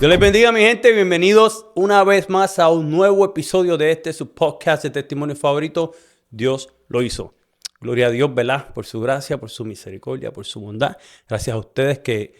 Dios les bendiga, mi gente. Bienvenidos una vez más a un nuevo episodio de su podcast de testimonio favorito. Dios lo hizo. Gloria a Dios, ¿verdad? Por su gracia, por su misericordia, por su bondad. Gracias a ustedes que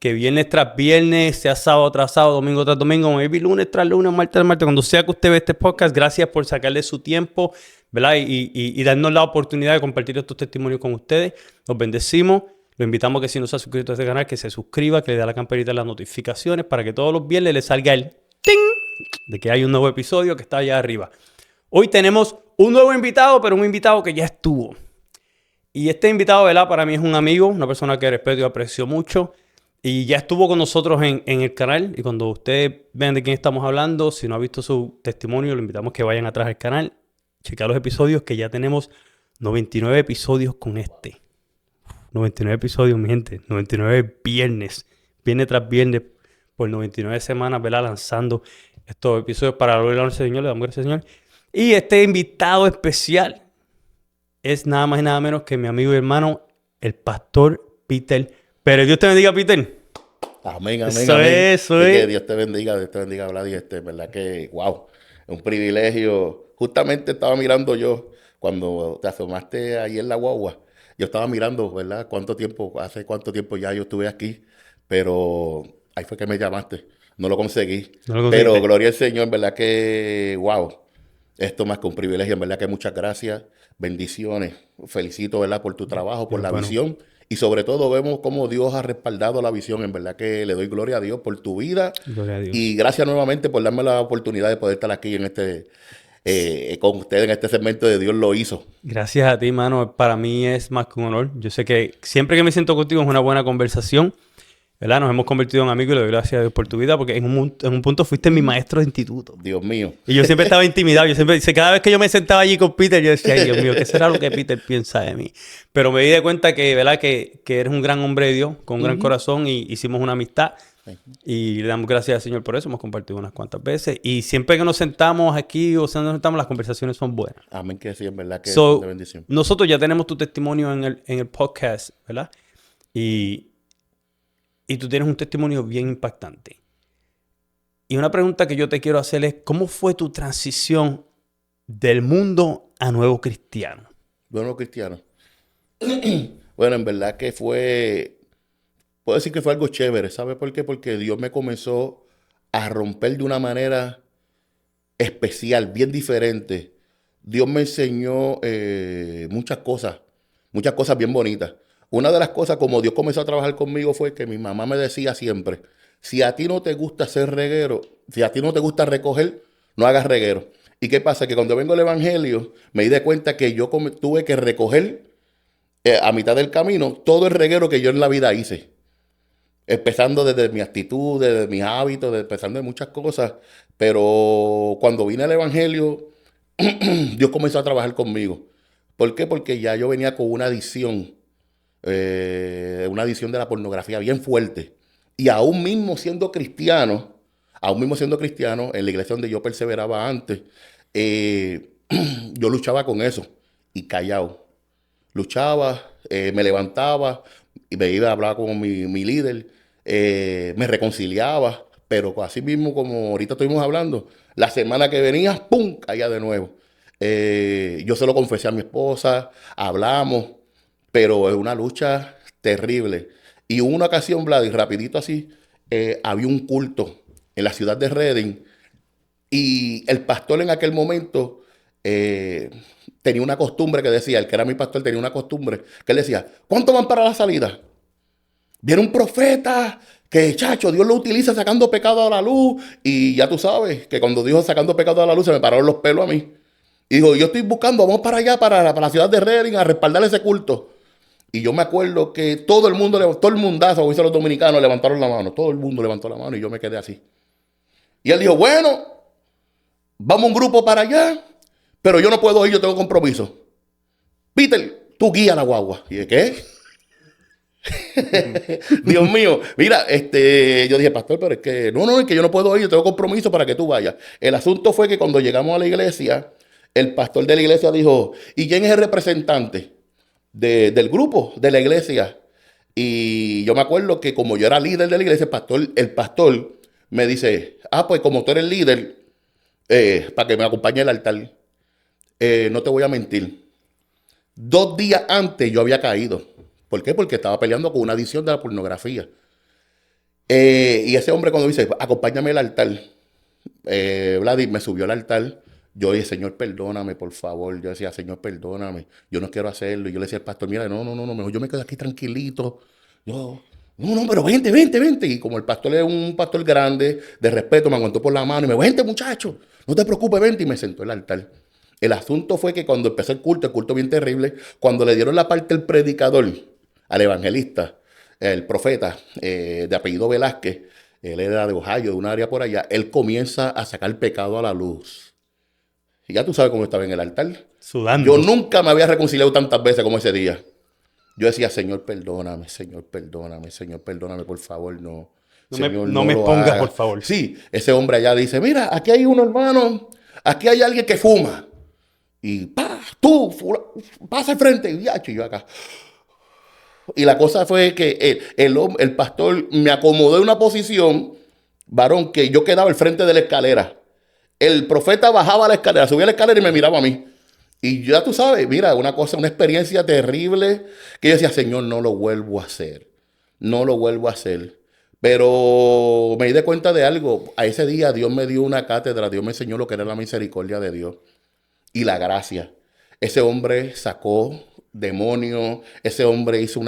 viernes tras viernes, sea sábado tras sábado, domingo tras domingo, maybe lunes tras lunes, martes tras martes, cuando sea que usted ve este podcast, gracias por sacarle su tiempo, ¿verdad? Y darnos la oportunidad de compartir estos testimonios con ustedes. Los bendecimos. Lo invitamos a que si no se ha suscrito a este canal, que se suscriba, que le dé a la campanita de las notificaciones para que todos los viernes le salga el ting de que hay un nuevo episodio que está allá arriba. Hoy tenemos un nuevo invitado, pero un invitado que ya estuvo. Y este invitado, ¿verdad? Para mí es un amigo, una persona que respeto y aprecio mucho. Y ya estuvo con nosotros en el canal. Y cuando ustedes vean de quién estamos hablando, si no ha visto su testimonio, lo invitamos a que vayan atrás al canal. Checar los episodios, que ya tenemos 99 episodios con este. 99 episodios, mi gente. 99 viernes. Viernes tras viernes. Por 99 semanas, ¿verdad? Lanzando estos episodios para la gloria del Señor. Le damos gracias al Señor. Y este invitado especial es nada más y nada menos que mi amigo y hermano, el pastor Peter Pérez. Dios te bendiga, Peter. Amén, amén, Eso amén. es. Que Dios te bendiga, Vlad. Verdad que, wow, es un privilegio. Justamente estaba mirando yo, cuando te asomaste ahí en la guagua, yo estaba mirando, ¿verdad? Hace cuánto tiempo ya yo estuve aquí, pero ahí fue que me llamaste. No lo conseguí. Pero gloria al Señor, ¿verdad? Que, wow, esto más que un privilegio, en verdad que muchas gracias, bendiciones. Felicito, ¿verdad? Por tu trabajo, por la visión. Y sobre todo vemos cómo Dios ha respaldado la visión. En verdad que le doy gloria a Dios por tu vida. Gloria a Dios. Y gracias nuevamente por darme la oportunidad de poder estar aquí en con ustedes en este segmento de Dios lo hizo. Gracias a ti, mano. Para mí es más que un honor. Yo sé que siempre que me siento contigo es una buena conversación, ¿verdad? Nos hemos convertido en amigos y le doy gracias a Dios por tu vida, porque en un punto fuiste mi maestro de instituto. Dios mío. Y yo siempre estaba intimidado. Cada vez que yo me sentaba allí con Peter, yo decía, ay, Dios mío, ¿qué será lo que Peter piensa de mí? Pero me di de cuenta que, ¿verdad? Que eres un gran hombre de Dios, con un gran corazón, y hicimos una amistad. Y le damos gracias al Señor por eso. Hemos compartido unas cuantas veces. Y siempre que nos sentamos aquí o sea, nos sentamos, las conversaciones son buenas. Amén, que sí, en verdad que es una bendición. Nosotros ya tenemos tu testimonio en el podcast, ¿verdad? Y tú tienes un testimonio bien impactante. Y una pregunta que yo te quiero hacer es, ¿cómo fue tu transición del mundo a nuevo cristiano? Bueno, cristiano. Bueno, en verdad que puedo decir que fue algo chévere. ¿Sabe por qué? Porque Dios me comenzó a romper de una manera especial, bien diferente. Dios me enseñó muchas cosas bien bonitas. Una de las cosas, como Dios comenzó a trabajar conmigo, fue que mi mamá me decía siempre, si a ti no te gusta ser reguero, si a ti no te gusta recoger, no hagas reguero. ¿Y qué pasa? Que cuando vengo al Evangelio, me di de cuenta que yo tuve que recoger a mitad del camino todo el reguero que yo en la vida hice. Empezando desde mi actitud, desde mis hábitos, empezando de muchas cosas. Pero cuando vine al Evangelio, Dios comenzó a trabajar conmigo. ¿Por qué? Porque ya yo venía con una adicción de la pornografía bien fuerte. Y aún mismo siendo cristiano, en la iglesia donde yo perseveraba antes, yo luchaba con eso y callado. Luchaba, me levantaba y me iba a hablar con mi líder, me reconciliaba, pero así mismo como ahorita estuvimos hablando, la semana que venía, ¡pum!, caía de nuevo. Yo se lo confesé a mi esposa, hablamos, pero es una lucha terrible. Y hubo una ocasión, Vlad, y rapidito así, había un culto en la ciudad de Reading y el pastor en aquel momento tenía una costumbre que decía, el que era mi pastor tenía una costumbre, que él decía, ¿cuánto van para la salida? Viene un profeta que, chacho, Dios lo utiliza sacando pecado a la luz. Y ya tú sabes que cuando dijo sacando pecado a la luz, se me pararon los pelos a mí. Y digo, yo estoy buscando, vamos para allá, para la ciudad de Reading, a respaldar ese culto. Y yo me acuerdo que todo el mundazo, como dicen los dominicanos, levantaron la mano. Todo el mundo levantó la mano y yo me quedé así. Y él dijo, bueno, vamos un grupo para allá, pero yo no puedo ir, yo tengo compromiso. Peter, tú guía la guagua. Y dije, ¿qué? Dios mío, mira, yo dije, pastor, pero es que es que yo no puedo ir, yo tengo compromiso para que tú vayas. El asunto fue que cuando llegamos a la iglesia, el pastor de la iglesia dijo, ¿y quién es el representante del grupo de la iglesia? Y yo me acuerdo que como yo era líder de la iglesia, el pastor me dice, pues como tú eres líder, para que me acompañe al altar, no te voy a mentir. 2 días antes yo había caído. ¿Por qué? Porque estaba peleando con una adicción de la pornografía. Y ese hombre cuando dice, acompáñame al altar, Vladi me subió al altar. Yo dije, Señor, perdóname, por favor. Yo decía, Señor, perdóname. Yo no quiero hacerlo. Y yo le decía al pastor, mira, no, mejor yo me quedo aquí tranquilito. No, pero vente. Y como el pastor es un pastor grande, de respeto, me aguantó por la mano y me dijo, vente, muchacho, no te preocupes, vente. Y me sentó en el altar. El asunto fue que cuando empezó el culto bien terrible, cuando le dieron la parte del predicador al evangelista, el profeta de apellido Velázquez, él era de Ohio, de un área por allá, él comienza a sacar pecado a la luz. Y ya tú sabes cómo estaba en el altar. Sudando. Yo nunca me había reconciliado tantas veces como ese día. Yo decía, Señor, perdóname, por favor, no. Señor, No me expongas, hagas. por favor. Sí, ese hombre allá dice, mira, aquí hay uno, hermano, aquí hay alguien que fuma. Y pasa al frente. Y yo acá. Y la cosa fue que el pastor me acomodó en una posición, varón, que yo quedaba al frente de la escalera. El profeta bajaba la escalera, subía la escalera y me miraba a mí. Y ya tú sabes, mira, una experiencia terrible, que yo decía, Señor, no lo vuelvo a hacer. No lo vuelvo a hacer. Pero me di cuenta de algo. A ese día Dios me dio una cátedra, Dios me enseñó lo que era la misericordia de Dios y la gracia. Ese hombre sacó demonios, ese hombre hizo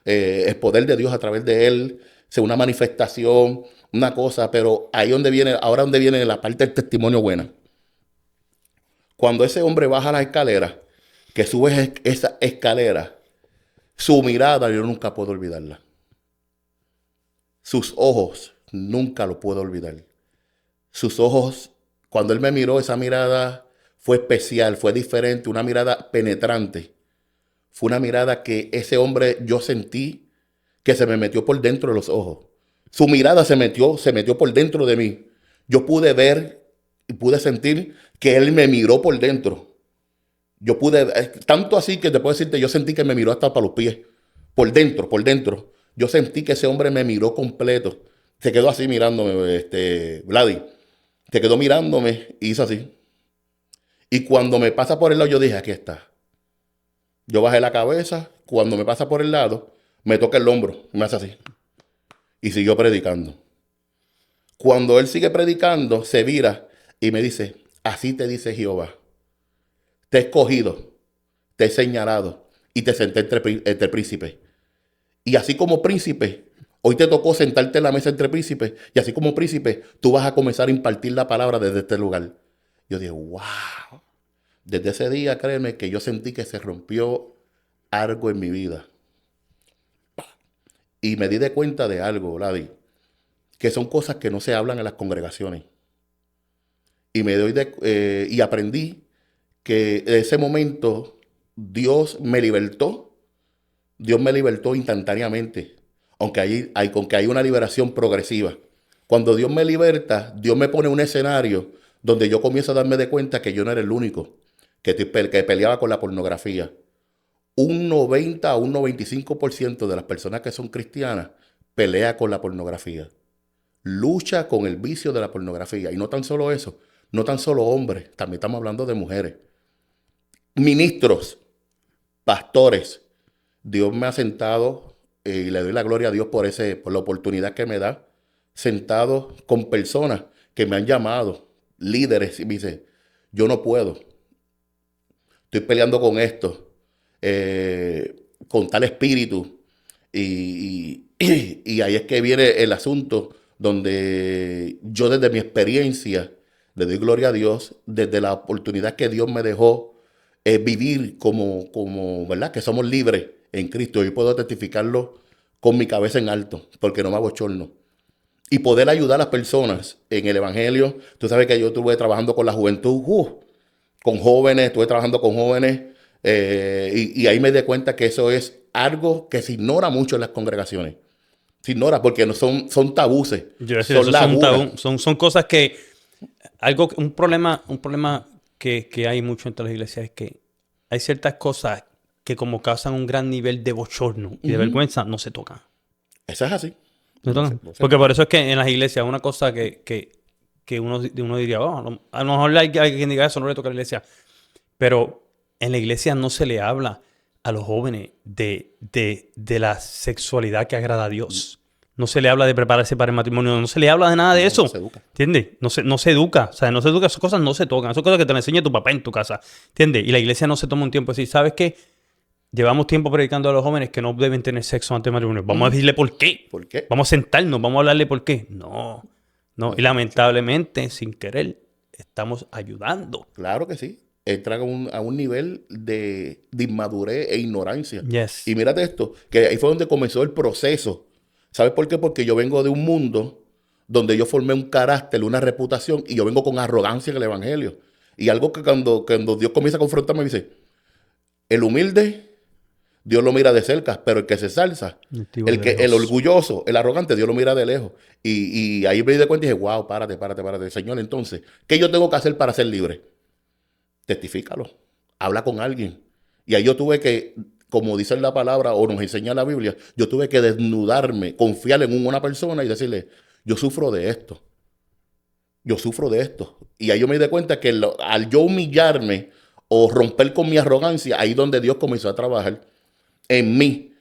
el poder de Dios a través de él, una manifestación, una cosa, pero ahora donde viene la parte del testimonio buena. Cuando ese hombre baja la escalera, que sube esa escalera, su mirada yo nunca puedo olvidarla. Sus ojos, nunca lo puedo olvidar. Sus ojos, cuando él me miró, esa mirada fue especial, fue diferente, una mirada penetrante. Fue una mirada que ese hombre yo sentí que se me metió por dentro de los ojos. Su mirada se metió por dentro de mí. Yo pude ver y pude sentir que él me miró por dentro. Yo pude, tanto así que te puedo decirte, yo sentí que me miró hasta para los pies. Por dentro. Yo sentí que ese hombre me miró completo. Se quedó así mirándome, Vladi. Se quedó mirándome y hizo así. Y cuando me pasa por el lado, yo dije, aquí está. Yo bajé la cabeza. Cuando me pasa por el lado, me toca el hombro. Y me hace así. Y siguió predicando. Cuando él sigue predicando, se vira y me dice, así te dice Jehová. Te he escogido, te he señalado y te senté entre príncipes. Y así como príncipe, hoy te tocó sentarte en la mesa entre príncipes. Y así como príncipe, tú vas a comenzar a impartir la palabra desde este lugar. Yo dije, wow. Desde ese día, créeme, que yo sentí que se rompió algo en mi vida. Y me di de cuenta de algo, Vladi, que son cosas que no se hablan en las congregaciones. Y aprendí que en ese momento Dios me libertó instantáneamente, aunque hay una liberación progresiva. Cuando Dios me liberta, Dios me pone un escenario donde yo comienzo a darme de cuenta que yo no era el único que peleaba con la pornografía. Un 90 a un 95% de las personas que son cristianas pelea con la pornografía. Lucha con el vicio de la pornografía. Y no tan solo eso, no tan solo hombres, también estamos hablando de mujeres. Ministros, pastores. Dios me ha sentado, y le doy la gloria a Dios por la oportunidad que me da, sentado con personas que me han llamado, líderes, y me dicen, yo no puedo. Estoy peleando con esto. Con tal espíritu y ahí es que viene el asunto donde yo desde mi experiencia le doy gloria a Dios, desde la oportunidad que Dios me dejó vivir como ¿verdad? Que somos libres en Cristo. Yo puedo testificarlo con mi cabeza en alto porque no me abochorno y poder ayudar a las personas en el evangelio. Tú sabes que yo estuve trabajando con la juventud, con jóvenes, estuve trabajando con jóvenes. Y ahí me di cuenta que eso es algo que se ignora mucho en las congregaciones. Se ignora porque no son tabuces. Son cosas que... Un problema que hay mucho entre las iglesias es que hay ciertas cosas que como causan un gran nivel de bochorno y de vergüenza no se tocan. Eso es así. No tocan. No se Porque toca. por eso es que en las iglesias una cosa que uno diría, oh, a lo mejor hay quien diga eso, no le toca a la iglesia. Pero en la iglesia no se le habla a los jóvenes de la sexualidad que agrada a Dios. No se le habla de prepararse para el matrimonio. No se le habla de nada de No, eso. no se educa. ¿Entiendes? No se educa. O sea, no se educa. Esas cosas no se tocan. Esas cosas que te las enseña tu papá en tu casa. ¿Entiendes? Y la iglesia no se toma un tiempo así. ¿Sabes qué? Llevamos tiempo predicando a los jóvenes que no deben tener sexo antes del matrimonio. Vamos a decirle por qué. ¿Por qué? Vamos a sentarnos. Vamos a hablarle por qué. No. Y lamentablemente, sin querer, estamos ayudando. Claro que sí. Entran a un nivel de inmadurez e ignorancia. Yes. Y mírate esto, que ahí fue donde comenzó el proceso. ¿Sabes por qué? Porque yo vengo de un mundo donde yo formé un carácter, una reputación, y yo vengo con arrogancia en el evangelio. Y algo que cuando Dios comienza a confrontarme, me dice, el humilde, Dios lo mira de cerca, pero el que se salsa, el orgulloso, el arrogante, Dios lo mira de lejos. Y ahí me di cuenta y dije, wow, párate. Señor, entonces, ¿qué yo tengo que hacer para ser libre? Testifícalo, habla con alguien. Y ahí yo tuve que, como dice la palabra o nos enseña la Biblia, yo tuve que desnudarme, confiar en una persona y decirle, yo sufro de esto. Y ahí yo me di cuenta que al yo humillarme o romper con mi arrogancia, ahí donde Dios comenzó a trabajar en mí.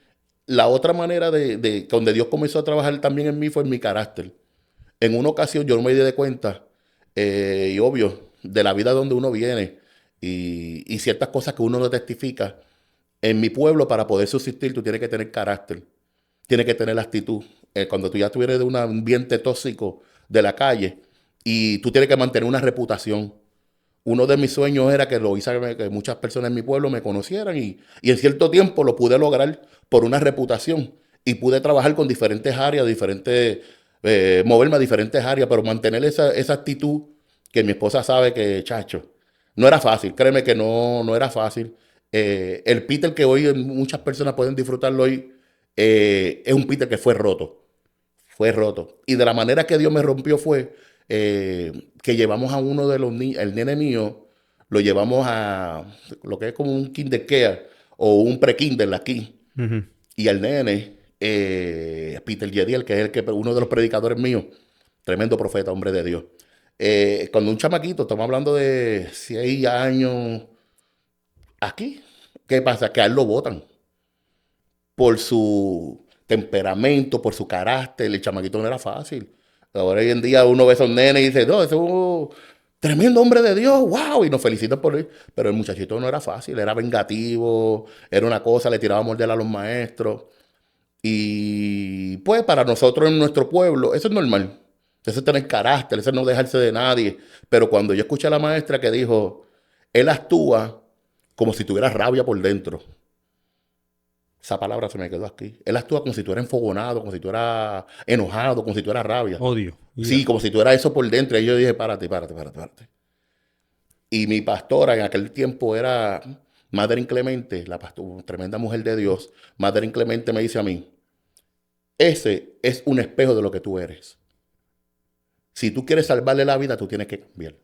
La otra manera donde Dios comenzó a trabajar también en mí fue en mi carácter. En una ocasión yo me di cuenta, y obvio, de la vida donde uno viene y ciertas cosas que uno no testifica. En mi pueblo, para poder subsistir, tú tienes que tener carácter, tienes que tener actitud. Cuando tú ya estuvieras de un ambiente tóxico de la calle y tú tienes que mantener una reputación. Uno de mis sueños era que que muchas personas en mi pueblo me conocieran y en cierto tiempo lo pude lograr por una reputación y pude trabajar con diferentes áreas, moverme a diferentes áreas, pero mantener esa actitud que mi esposa sabe que, chacho, no era fácil, créeme que no era fácil. El Peter que hoy muchas personas pueden disfrutarlo hoy es un Peter que fue roto. Fue roto. Y de la manera que Dios me rompió fue que llevamos a uno de los niños, el nene mío, lo llevamos a lo que es como un kindercare o un pre-kinder aquí. Uh-huh. Y el nene, Peter Yediel, que es uno de los predicadores míos, tremendo profeta, hombre de Dios. Cuando un chamaquito, estamos hablando de 6 años, aquí, ¿qué pasa? Que a él lo botan por su temperamento, por su carácter. El chamaquito no era fácil. Ahora hoy en día uno ve a esos nenes y dice, no, ese es un tremendo hombre de Dios, wow, y nos felicitan por él. Pero el muchachito no era fácil, era vengativo, era una cosa, le tiraba a morder a los maestros. Y pues para nosotros en nuestro pueblo, eso es normal. Eso es tener carácter, eso es no dejarse de nadie. Pero cuando yo escuché a la maestra que dijo, él actúa como si tuviera rabia por dentro. Esa palabra se me quedó aquí. Él actúa como si tú eras enfogonado, como si tú eras enojado, como si tú eras rabia. Odio. Sí, como si tú eras eso por dentro. Y yo dije, párate. Y mi pastora en aquel tiempo era Madeline Clemente, la pastora, tremenda mujer de Dios. Madeline Clemente me dice a mí, ese es un espejo de lo que tú eres. Si tú quieres salvarle la vida, tú tienes que cambiar.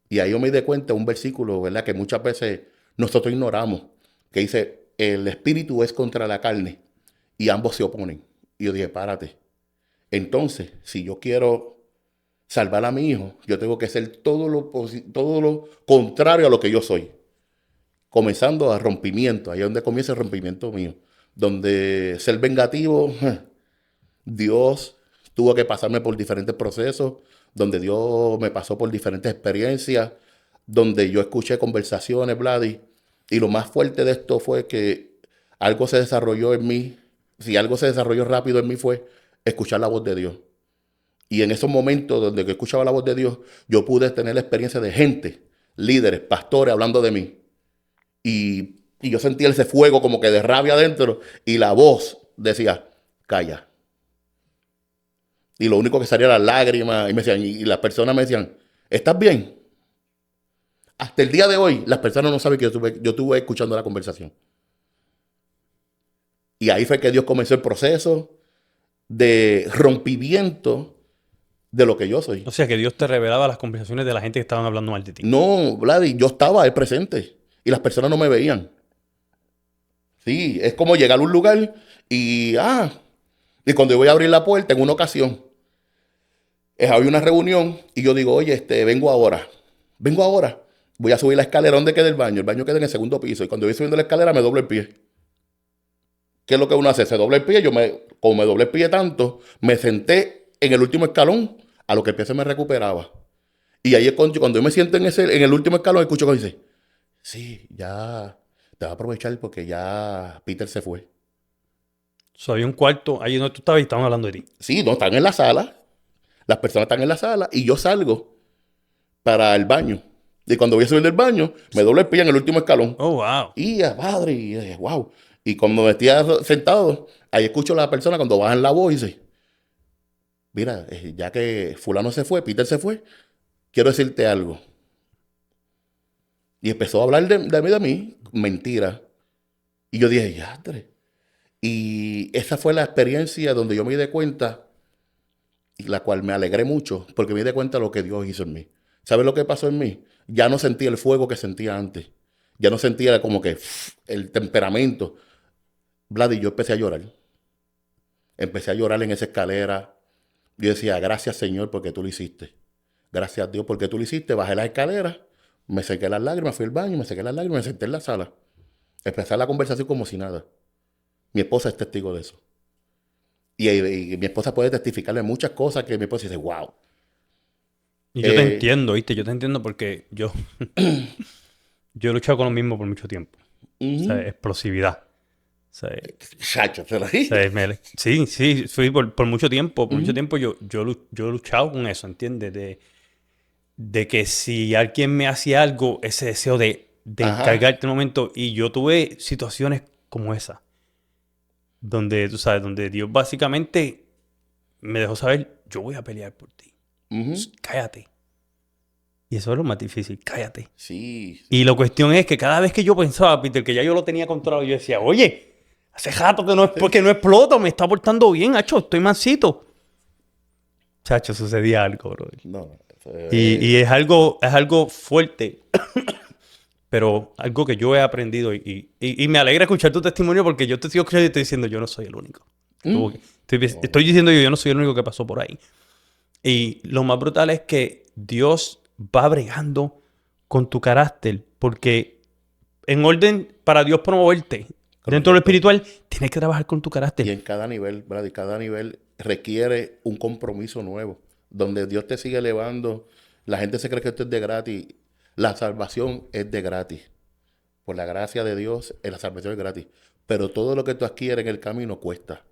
Y ahí yo me di cuenta un versículo, ¿verdad? Que muchas veces nosotros ignoramos, que dice, el espíritu es contra la carne y ambos se oponen. Y yo dije, párate. Entonces, si yo quiero salvar a mi hijo, yo tengo que ser todo lo contrario a lo que yo soy. Comenzando a rompimiento, ahí es donde comienza el rompimiento mío. Donde ser vengativo, Dios tuvo que pasarme por diferentes procesos, donde Dios me pasó por diferentes experiencias, donde yo escuché conversaciones, Vladi, y lo más fuerte de esto fue que algo se desarrolló en mí. Si algo se desarrolló rápido en mí fue escuchar la voz de Dios. Y en esos momentos donde yo escuchaba la voz de Dios, yo pude tener la experiencia de gente, líderes, pastores hablando de mí. Y yo sentía ese fuego como que de rabia adentro y la voz decía, calla. Y lo único que salía era lágrimas y las personas me decían, ¿estás bien? Hasta el día de hoy, las personas no saben que yo estuve escuchando la conversación. Y ahí fue que Dios comenzó el proceso de rompimiento de lo que yo soy. O sea, que Dios te revelaba las conversaciones de la gente que estaban hablando mal de ti. No, Vladi, yo estaba ahí presente y las personas no me veían. Sí, es como llegar a un lugar y, Y cuando yo voy a abrir la puerta, en una ocasión, había una reunión y yo digo, oye, vengo ahora. Voy a subir la escalera. ¿Dónde queda el baño? El baño queda en el segundo piso. Y cuando voy subiendo la escalera, me doblo el pie. ¿Qué es lo que uno hace? Se dobla el pie. Como me doblé el pie tanto, me senté en el último escalón a lo que el pie se me recuperaba. Y ahí es cuando yo me siento en el último escalón, escucho que dice, sí, ya te va a aprovechar porque ya Peter se fue. Había un cuarto ahí donde tú estabas y estaban hablando de ti. Sí, no, están en la sala. Las personas están en la sala y yo salgo para el baño. Y cuando voy a subir del baño, me doblo el pie en el último escalón. Oh, wow. Y padre, y wow. Y cuando me estoy sentado, ahí escucho a la persona cuando bajan la voz y dice, mira, ya que fulano se fue, Peter se fue, quiero decirte algo. Y empezó a hablar de mí, mentira. Y yo dije, yastre. Y esa fue la experiencia donde yo me di cuenta, y la cual me alegré mucho, porque me di cuenta de lo que Dios hizo en mí. ¿Sabes lo que pasó en mí? Ya no sentía el fuego que sentía antes. Ya no sentía como que el temperamento. Vlad, y yo empecé a llorar. Empecé a llorar en esa escalera. Yo decía, gracias Señor porque tú lo hiciste. Gracias a Dios porque tú lo hiciste. Bajé la escalera, me sequé las lágrimas, fui al baño, me sequé las lágrimas, me senté en la sala. Empecé la conversación como si nada. Mi esposa es testigo de eso. Y mi esposa puede testificarle muchas cosas que mi esposa dice, wow. Y yo te entiendo, ¿viste? Yo te entiendo porque yo he luchado con lo mismo por mucho tiempo. O sea, explosividad. O sea, Chacho, ¿te lo dije? sí, fui por mucho tiempo. Por mucho tiempo yo he luchado con eso, ¿entiendes? De que si alguien me hacía algo, ese deseo de encargarte un momento. Y yo tuve situaciones como esa. Donde, tú sabes, donde Dios básicamente me dejó saber, yo voy a pelear por ti. Cállate. Y eso es lo más difícil, cállate. Sí. Y la cuestión es que cada vez que yo pensaba, Peter, que ya yo lo tenía controlado, yo decía, oye, hace rato que no es porque no exploto, me está portando bien, hacho, estoy mansito. Chacho, sucedía algo, bro. No. Y es algo fuerte, pero algo que yo he aprendido y me alegra escuchar tu testimonio porque yo te sigo creyendo y estoy diciendo, yo no soy el único. Estoy diciendo yo no soy el único que pasó por ahí. Y lo más brutal es que Dios va bregando con tu carácter, porque en orden para Dios promoverte dentro de lo espiritual, tienes que trabajar con tu carácter. Y en cada nivel, ¿verdad? Y cada nivel requiere un compromiso nuevo, donde Dios te sigue elevando. La gente se cree que esto es de gratis. La salvación es de gratis. Por la gracia de Dios, la salvación es gratis. Pero todo lo que tú adquieres en el camino cuesta.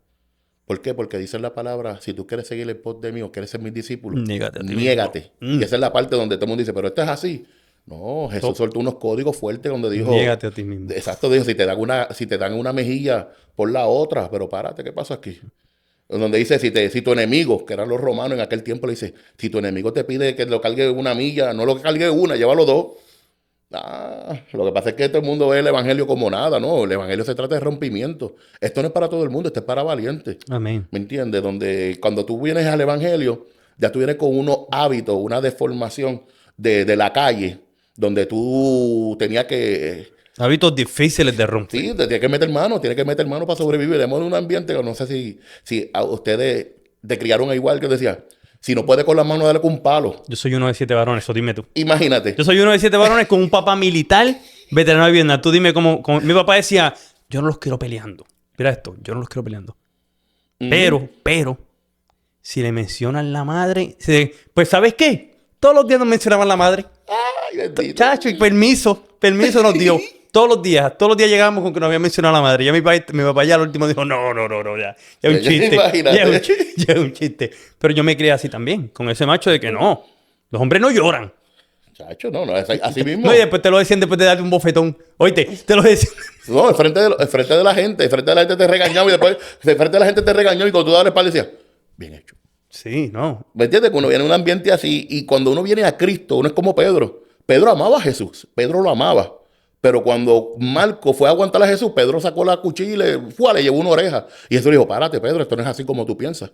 ¿Por qué? Porque dice la palabra, si tú quieres seguir el pos de mí o quieres ser mi discípulo, niégate. Y esa es la parte donde todo el mundo dice, pero esto es así. No, Jesús soltó unos códigos fuertes donde dijo... Niégate a ti mismo. Exacto, dijo, si te dan una mejilla, pon la otra. Pero párate, ¿qué pasa aquí? Donde dice, si tu enemigo, que eran los romanos en aquel tiempo, le dice, si tu enemigo te pide que lo cargue una milla, no lo cargue una, llévalo dos. Lo que pasa es que todo el mundo ve el evangelio como nada, ¿no? El evangelio se trata de rompimiento. Esto no es para todo el mundo, esto es para valientes. Amén. ¿Me entiendes? Donde cuando tú vienes al evangelio, ya tú vienes con unos hábitos, una deformación de la calle, donde tú tenías que... Hábitos difíciles de romper. Sí, tienes que meter mano para sobrevivir. Estamos en un ambiente que no sé si a ustedes te criaron igual que decía. Si no puedes con las manos, dale con un palo. Yo soy uno de 7 varones, eso dime tú. Imagínate. Yo soy uno de 7 varones con un papá militar, veterano de Vietnam. Tú dime cómo... Mi papá decía, yo no los quiero peleando. Mira esto, yo no los quiero peleando. Pero, si le mencionan la madre... Pues, ¿sabes qué? Todos los días nos mencionaban la madre. Ay, bendito. Chacho, y permiso nos dio. Todos los días llegábamos con que nos había mencionado la madre. Ya mi papá ya al último dijo, no, ya es un chiste. Ya es un chiste. Pero yo me crié así también, con ese macho de que no, los hombres no lloran. Chacho, no, así mismo. No, y después te lo decían después de darte un bofetón. Oíste, te lo decían. No, enfrente de la gente te regañaba y después enfrente de la gente te regañó y cuando tú dabas la espalda decías, bien hecho. Sí, no. ¿Me entiendes? Cuando uno viene a un ambiente así y cuando uno viene a Cristo, uno es como Pedro. Pedro amaba a Jesús, Pedro lo amaba. Pero cuando Marco fue a aguantar a Jesús, Pedro sacó la cuchilla y le llevó una oreja. Y Jesús le dijo, párate, Pedro, esto no es así como tú piensas.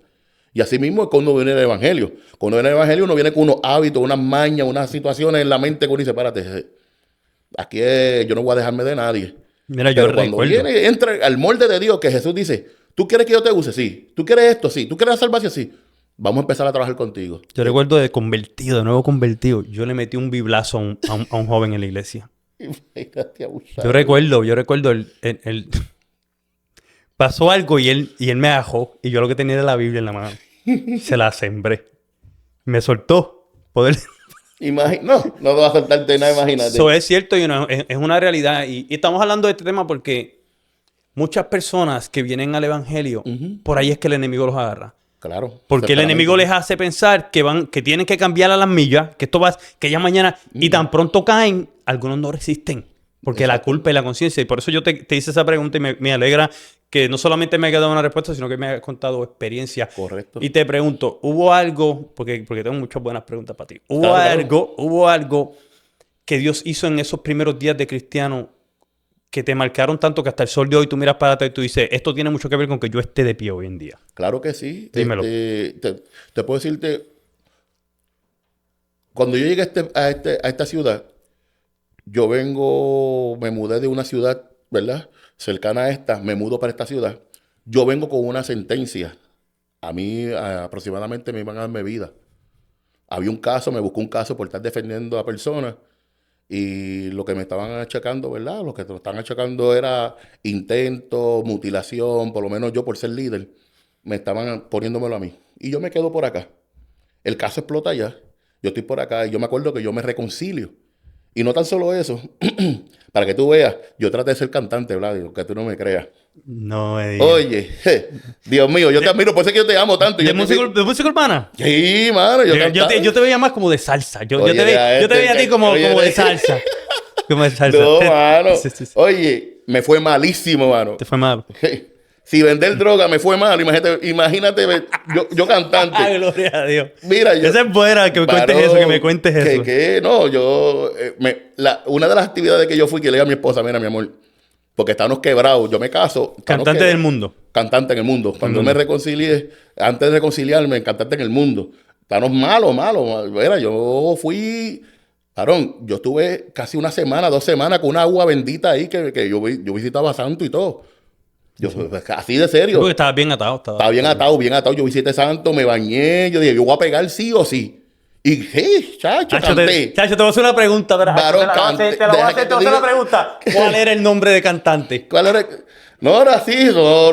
Y así mismo es cuando viene el Evangelio. Cuando viene el Evangelio, uno viene con unos hábitos, unas mañas, unas situaciones en la mente que uno dice, párate, yo no voy a dejarme de nadie. Mira, yo pero cuando entra al molde de Dios, que Jesús dice, ¿Tú quieres que yo te use? Sí. ¿Tú quieres esto? Sí. ¿Tú quieres la salvación? Sí. Vamos a empezar a trabajar contigo. Yo recuerdo de convertido, de nuevo convertido. Yo le metí un biblazo a un joven en la iglesia. Imagínate, abusado. Yo recuerdo pasó algo y él me ajó y yo lo que tenía era la Biblia en la mano. Se la sembré. Me soltó. Poder... No te vas a soltarte nada, imagínate. Eso es cierto y es una realidad. Y estamos hablando de este tema porque muchas personas que vienen al evangelio, por ahí es que el enemigo los agarra. Claro. Porque el enemigo les hace pensar que tienen que cambiar a las millas, que ya mañana, y tan pronto caen, algunos no resisten. Porque la culpa y la conciencia. Y por eso yo te hice esa pregunta y me alegra que no solamente me haya dado una respuesta, sino que me haya contado experiencia. Correcto. Y te pregunto, ¿hubo algo? Porque tengo muchas buenas preguntas para ti. Claro. ¿Hubo algo que Dios hizo en esos primeros días de cristiano que te marcaron tanto que hasta el sol de hoy tú miras para atrás y tú dices, esto tiene mucho que ver con que yo esté de pie hoy en día? Claro que sí. Dímelo. Te puedo decirte, cuando yo llegué a esta ciudad, me mudé de una ciudad, ¿verdad? Cercana a esta, me mudo para esta ciudad. Yo vengo con una sentencia. A mí aproximadamente me iban a darme vida. Había un caso, me buscó un caso por estar defendiendo a personas. Y lo que me estaban achacando, ¿verdad? Lo que me estaban achacando era intento, mutilación, por lo menos yo por ser líder, me estaban poniéndomelo a mí. Y yo me quedo por acá. El caso explota allá. Yo estoy por acá y yo me acuerdo que yo me reconcilio. Y no tan solo eso, para que tú veas, yo traté de ser cantante, Vlad, que tú no me creas. No me digas. Oye, Dios mío, yo te admiro, por eso es que yo te amo tanto. ¿De música urbana? Sí, mano, Yo te veía más como de salsa. Yo Oye, te veía a ti como de salsa. Como de salsa. No, mano. Sí. Oye, me fue malísimo, mano. Te fue mal. Si vender droga me fue mal, imagínate yo cantante. Ay, gloria a Dios. Mira, Esa es buena, que me cuentes eso, que me cuentes eso. No, una de las actividades que yo fui, que le dije a mi esposa, mira, mi amor, porque estábamos quebrados, yo me caso. Cantante del mundo. Cantante en el mundo. Cuando me reconcilié, antes de reconciliarme, cantante en el mundo. Estamos malos. Mira, yo fui... Varón, yo estuve casi una semana, 2 semanas con una agua bendita ahí que yo visitaba santo y todo. Así de serio. Porque estabas bien atado. Estaba bien atado. Yo visité santo, me bañé. Yo dije, yo voy a pegar sí o sí. Y chacho, canté. Chacho, te voy a hacer una pregunta. Varón, te la voy a hacer una pregunta. ¿Cuál era el nombre de cantante? ¿Cuál era? No era así. No.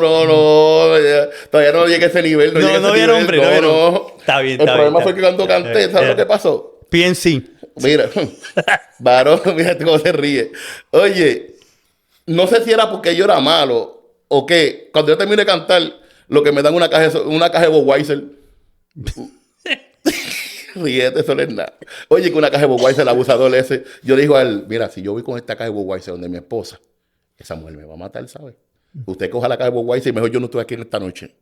Todavía no llegué a ese nivel. No había nombre. No. Está bien. El problema fue que cuando canté, ¿sabes lo que pasó? PNC. Mira, varón, mira cómo se ríe. Oye, no sé si era porque yo era malo o qué. Cuando yo terminé de cantar, lo que me dan una caja de Budweiser. Ríete, eso no es nada. Oye, que una caja de Budweiser, el abusador ese. Yo le digo a él, mira, si yo voy con esta caja de Budweiser donde mi esposa, esa mujer me va a matar, ¿sabes? Usted coja la caja de Budweiser y mejor yo no estoy aquí en esta noche.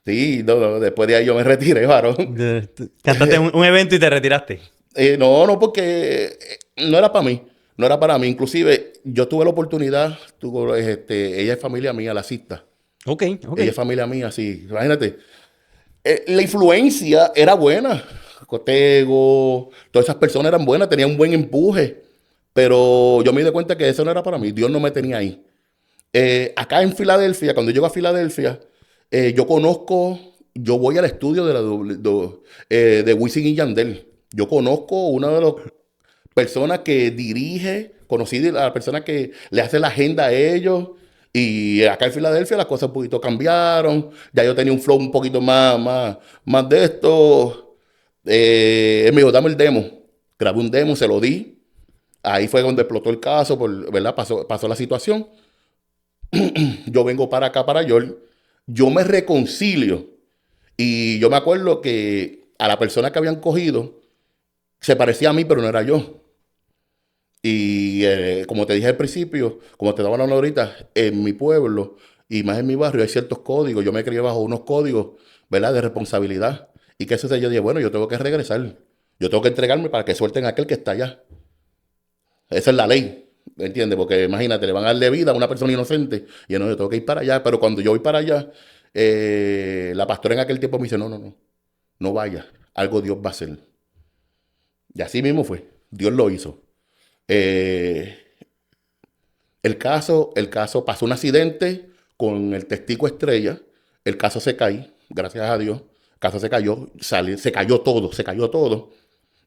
Sí, no, después de ahí yo me retiré, varón. Cantaste un evento y te retiraste. No, porque no era para mí. No era para mí. Inclusive, yo tuve la oportunidad, ella es familia mía, la cista. Ok. Ella es familia mía, sí. Imagínate. La influencia era buena. Cotego, todas esas personas eran buenas, tenían un buen empuje. Pero yo me di cuenta que eso no era para mí. Dios no me tenía ahí. Acá en Filadelfia, cuando llego a Filadelfia, yo voy al estudio de Wisin y Yandel. Yo conozco una de las personas que dirige, conocí a la persona que le hace la agenda a ellos. Y acá en Filadelfia las cosas un poquito cambiaron. Ya yo tenía un flow un poquito más de esto. Él me dijo, dame el demo. Grabé un demo, se lo di. Ahí fue donde explotó el caso, ¿verdad? Pasó la situación. Yo vengo para acá, para York. Yo me reconcilio. Y yo me acuerdo que a la persona que habían cogido se parecía a mí, pero no era yo. Y como te dije al principio, como te daba hablando ahorita, en mi pueblo y más en mi barrio hay ciertos códigos. Yo me crié bajo unos códigos, ¿verdad?, de responsabilidad. Y que yo dije, bueno, yo tengo que regresar. Yo tengo que entregarme para que suelten a aquel que está allá. Esa es la ley, ¿me entiendes? Porque imagínate, le van a darle vida a una persona inocente. Y yo no, yo tengo que ir para allá. Pero cuando yo voy para allá, la pastora en aquel tiempo me dice, no vaya. Algo Dios va a hacer. Y así mismo fue. Dios lo hizo. El caso pasó un accidente con el testigo estrella, el caso se cae, gracias a Dios, el caso se cayó, se cayó todo.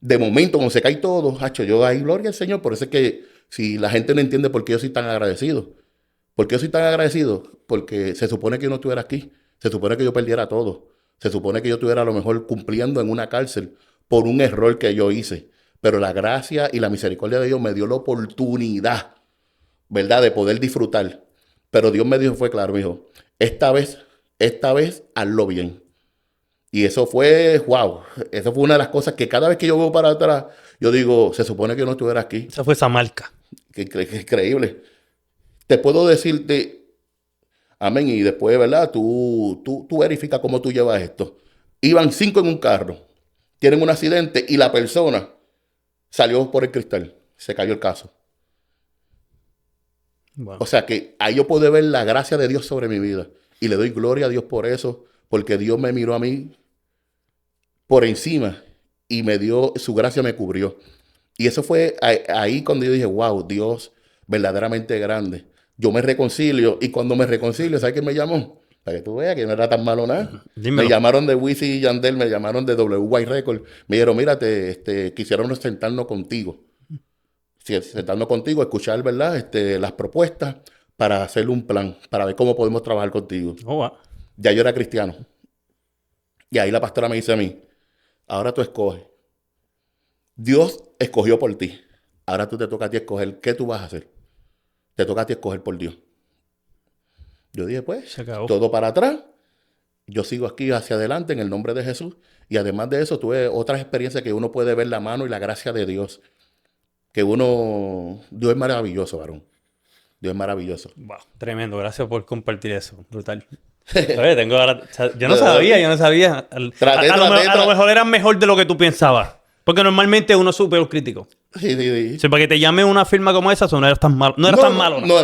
De momento, cuando se cae todo, hacho, yo ahí, gloria al Señor. Por eso es que si la gente no entiende por qué yo soy tan agradecido. ¿Por qué yo soy tan agradecido? Porque se supone que yo no estuviera aquí. Se supone que yo perdiera todo. Se supone que yo estuviera a lo mejor cumpliendo en una cárcel por un error que yo hice. Pero la gracia y la misericordia de Dios me dio la oportunidad, ¿verdad?, de poder disfrutar. Pero Dios me dijo, fue claro, me dijo, esta vez, hazlo bien. Y eso fue, wow, eso fue una de las cosas que cada vez que yo veo para atrás, yo digo, se supone que yo no estuviera aquí. Esa fue esa marca. Que increíble. Te puedo decirte, amén, y después, ¿verdad? Tú verifica cómo tú llevas esto. Iban 5 en un carro, tienen un accidente y la persona salió por el cristal, se cayó el caso. Wow. O sea que ahí yo puedo ver la gracia de Dios sobre mi vida. Y le doy gloria a Dios por eso, porque Dios me miró a mí por encima y me dio, su gracia me cubrió. Y eso fue ahí cuando yo dije, wow, Dios verdaderamente grande. Yo me reconcilio y cuando me reconcilio, ¿sabes quién me llamó? Para que tú veas que no era tan malo nada. Dímelo. Me llamaron de Wisin y Yandel, me llamaron de WY Records. Me dijeron, mírate, quisiéramos sentarnos contigo. Sentarnos contigo, escuchar, ¿verdad? Las propuestas para hacer un plan, para ver cómo podemos trabajar contigo. Oh, wow. Ya yo era cristiano. Y ahí la pastora me dice a mí, ahora tú escoges. Dios escogió por ti. Ahora tú te toca a ti escoger qué tú vas a hacer. Te toca a ti escoger por Dios. Yo dije, pues, Se acabó. todo para atrás. Yo sigo aquí hacia adelante en el nombre de Jesús. Y además de eso, tuve otras experiencias que uno puede ver la mano y la gracia de Dios. Dios es maravilloso, varón. Dios es maravilloso. Wow, tremendo. Gracias por compartir eso. Brutal. Oye, tengo ahora, o sea, yo no sabía. A lo mejor eran mejor de lo que tú pensabas. Porque normalmente uno es súper crítico. Sí. O sea, para que te llame una firma como esa, no eras tan malo. No eras tan malo. No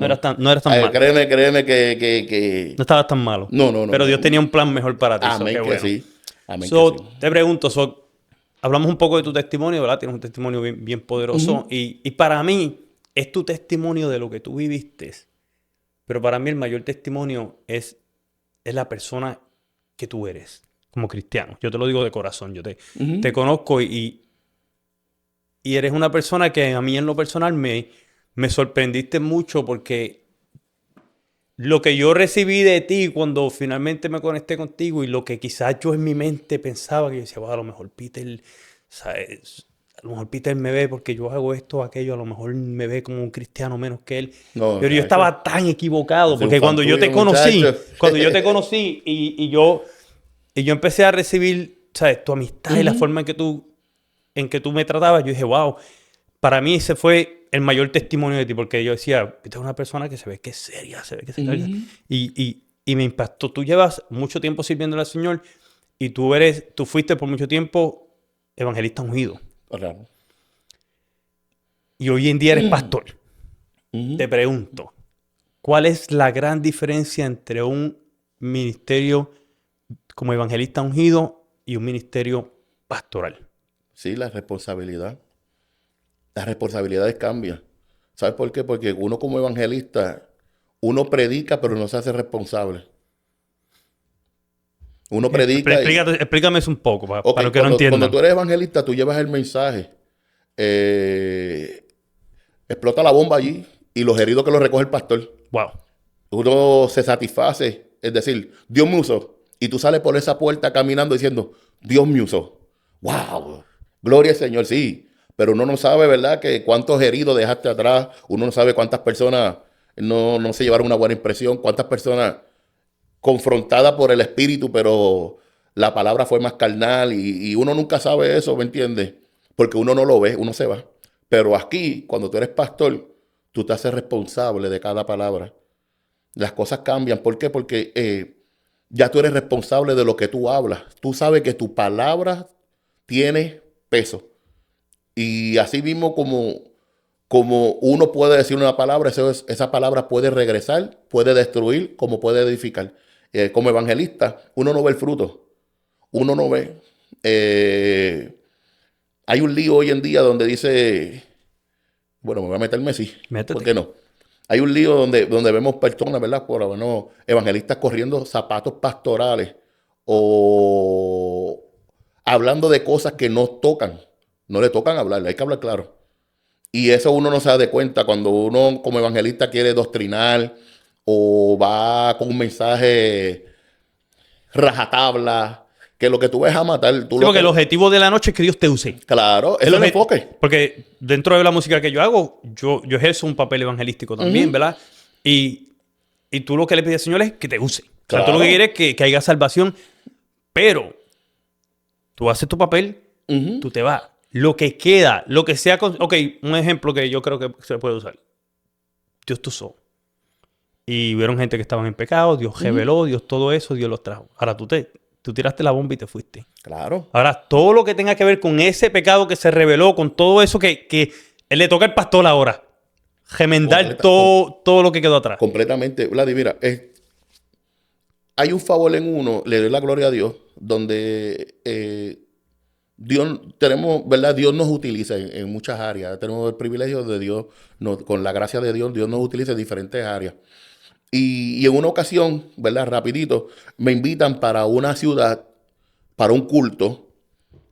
eras tan malo. Créeme que... No estabas tan malo. No. Pero Dios tenía un plan mejor para ti. Amén, Qué que bueno. sí. Amén, que sí. Te pregunto, hablamos un poco de tu testimonio, ¿verdad? Tienes un testimonio bien, bien poderoso. Y para mí, es tu testimonio de lo que tú viviste. Pero para mí el mayor testimonio es la persona que tú eres como cristiano. Yo te lo digo de corazón. Yo te conozco y eres una persona que a mí en lo personal me sorprendiste mucho porque lo que yo recibí de ti cuando finalmente me conecté contigo y lo que quizás yo en mi mente pensaba, que yo decía, a lo mejor Peter, ¿sabes? A lo mejor Peter me ve porque yo hago esto o aquello, a lo mejor me ve como un cristiano menos que él. No, pero yo estaba tan equivocado porque cuando yo te conocí y yo empecé a recibir, ¿sabes? Tu amistad y la forma en que tú me tratabas, yo dije, wow, para mí ese fue el mayor testimonio de ti porque yo decía, esta es una persona que se ve que es seria, se ve que se carga. Y me impactó. Tú llevas mucho tiempo sirviendo al Señor y tú fuiste por mucho tiempo evangelista ungido. Claro. Y hoy en día eres pastor. Te pregunto, ¿cuál es la gran diferencia entre un ministerio como evangelista ungido y un ministerio pastoral? Sí, la responsabilidad. Las responsabilidades cambian. ¿Sabes por qué? Porque uno como evangelista, uno predica, pero no se hace responsable. Uno predica. Explícame eso un poco para los que no entiendan. Cuando tú eres evangelista, tú llevas el mensaje. Explota la bomba allí y los heridos que los recoge el pastor. Wow. Uno se satisface. Es decir, Dios me usó. Y tú sales por esa puerta caminando diciendo, Dios me usó. ¡Wow! Gloria al Señor, sí. Pero uno no sabe, ¿verdad?, que cuántos heridos dejaste atrás. Uno no sabe cuántas personas no se llevaron una buena impresión. Cuántas personas confrontada por el espíritu, pero la palabra fue más carnal y uno nunca sabe eso, ¿me entiendes? Porque uno no lo ve, uno se va. Pero aquí, cuando tú eres pastor, tú te haces responsable de cada palabra. Las cosas cambian. ¿Por qué? Porque ya tú eres responsable de lo que tú hablas. Tú sabes que tu palabra tiene peso. Y así mismo como uno puede decir una palabra, esa palabra puede regresar, puede destruir, como puede edificar. Como evangelista, uno no ve el fruto. Uno no ve. Hay un lío hoy en día donde dice, bueno, me voy a meterme, sí. Métete. ¿Por qué no? Hay un lío donde vemos personas, ¿verdad? Por lo menos evangelistas corriendo zapatos pastorales o hablando de cosas que no tocan. No le tocan hablar, hay que hablar claro. Y eso uno no se da de cuenta cuando uno como evangelista quiere doctrinar o va con un mensaje rajatabla, que lo que tú ves a matar, tú Sí, lo porque que... el objetivo de la noche es que Dios te use. Claro, eso es el enfoque. Porque dentro de la música que yo hago, yo ejerzo un papel evangelístico también, ¿verdad? Y tú lo que le pides al Señor es que te use. O sea, tú lo que Claro. quieres es que haya salvación, pero tú haces tu papel, tú te vas. Lo que queda, lo que sea... Ok, un ejemplo que yo creo que se puede usar. Dios te usó. Y hubieron gente que estaban en pecado, Dios reveló, Dios todo eso, Dios los trajo. Ahora tú tiraste la bomba y te fuiste. Claro. Ahora, todo lo que tenga que ver con ese pecado que se reveló, con todo eso que le toca al pastor ahora. Remendar todo lo que quedó atrás. Completamente. Vladi, mira, hay un favor en uno, le doy la gloria a Dios, donde Dios, tenemos, ¿verdad? Dios nos utiliza en muchas áreas. Tenemos el privilegio de Dios, con la gracia de Dios, Dios nos utiliza en diferentes áreas. Y en una ocasión, ¿verdad? Rapidito, me invitan para una ciudad, para un culto.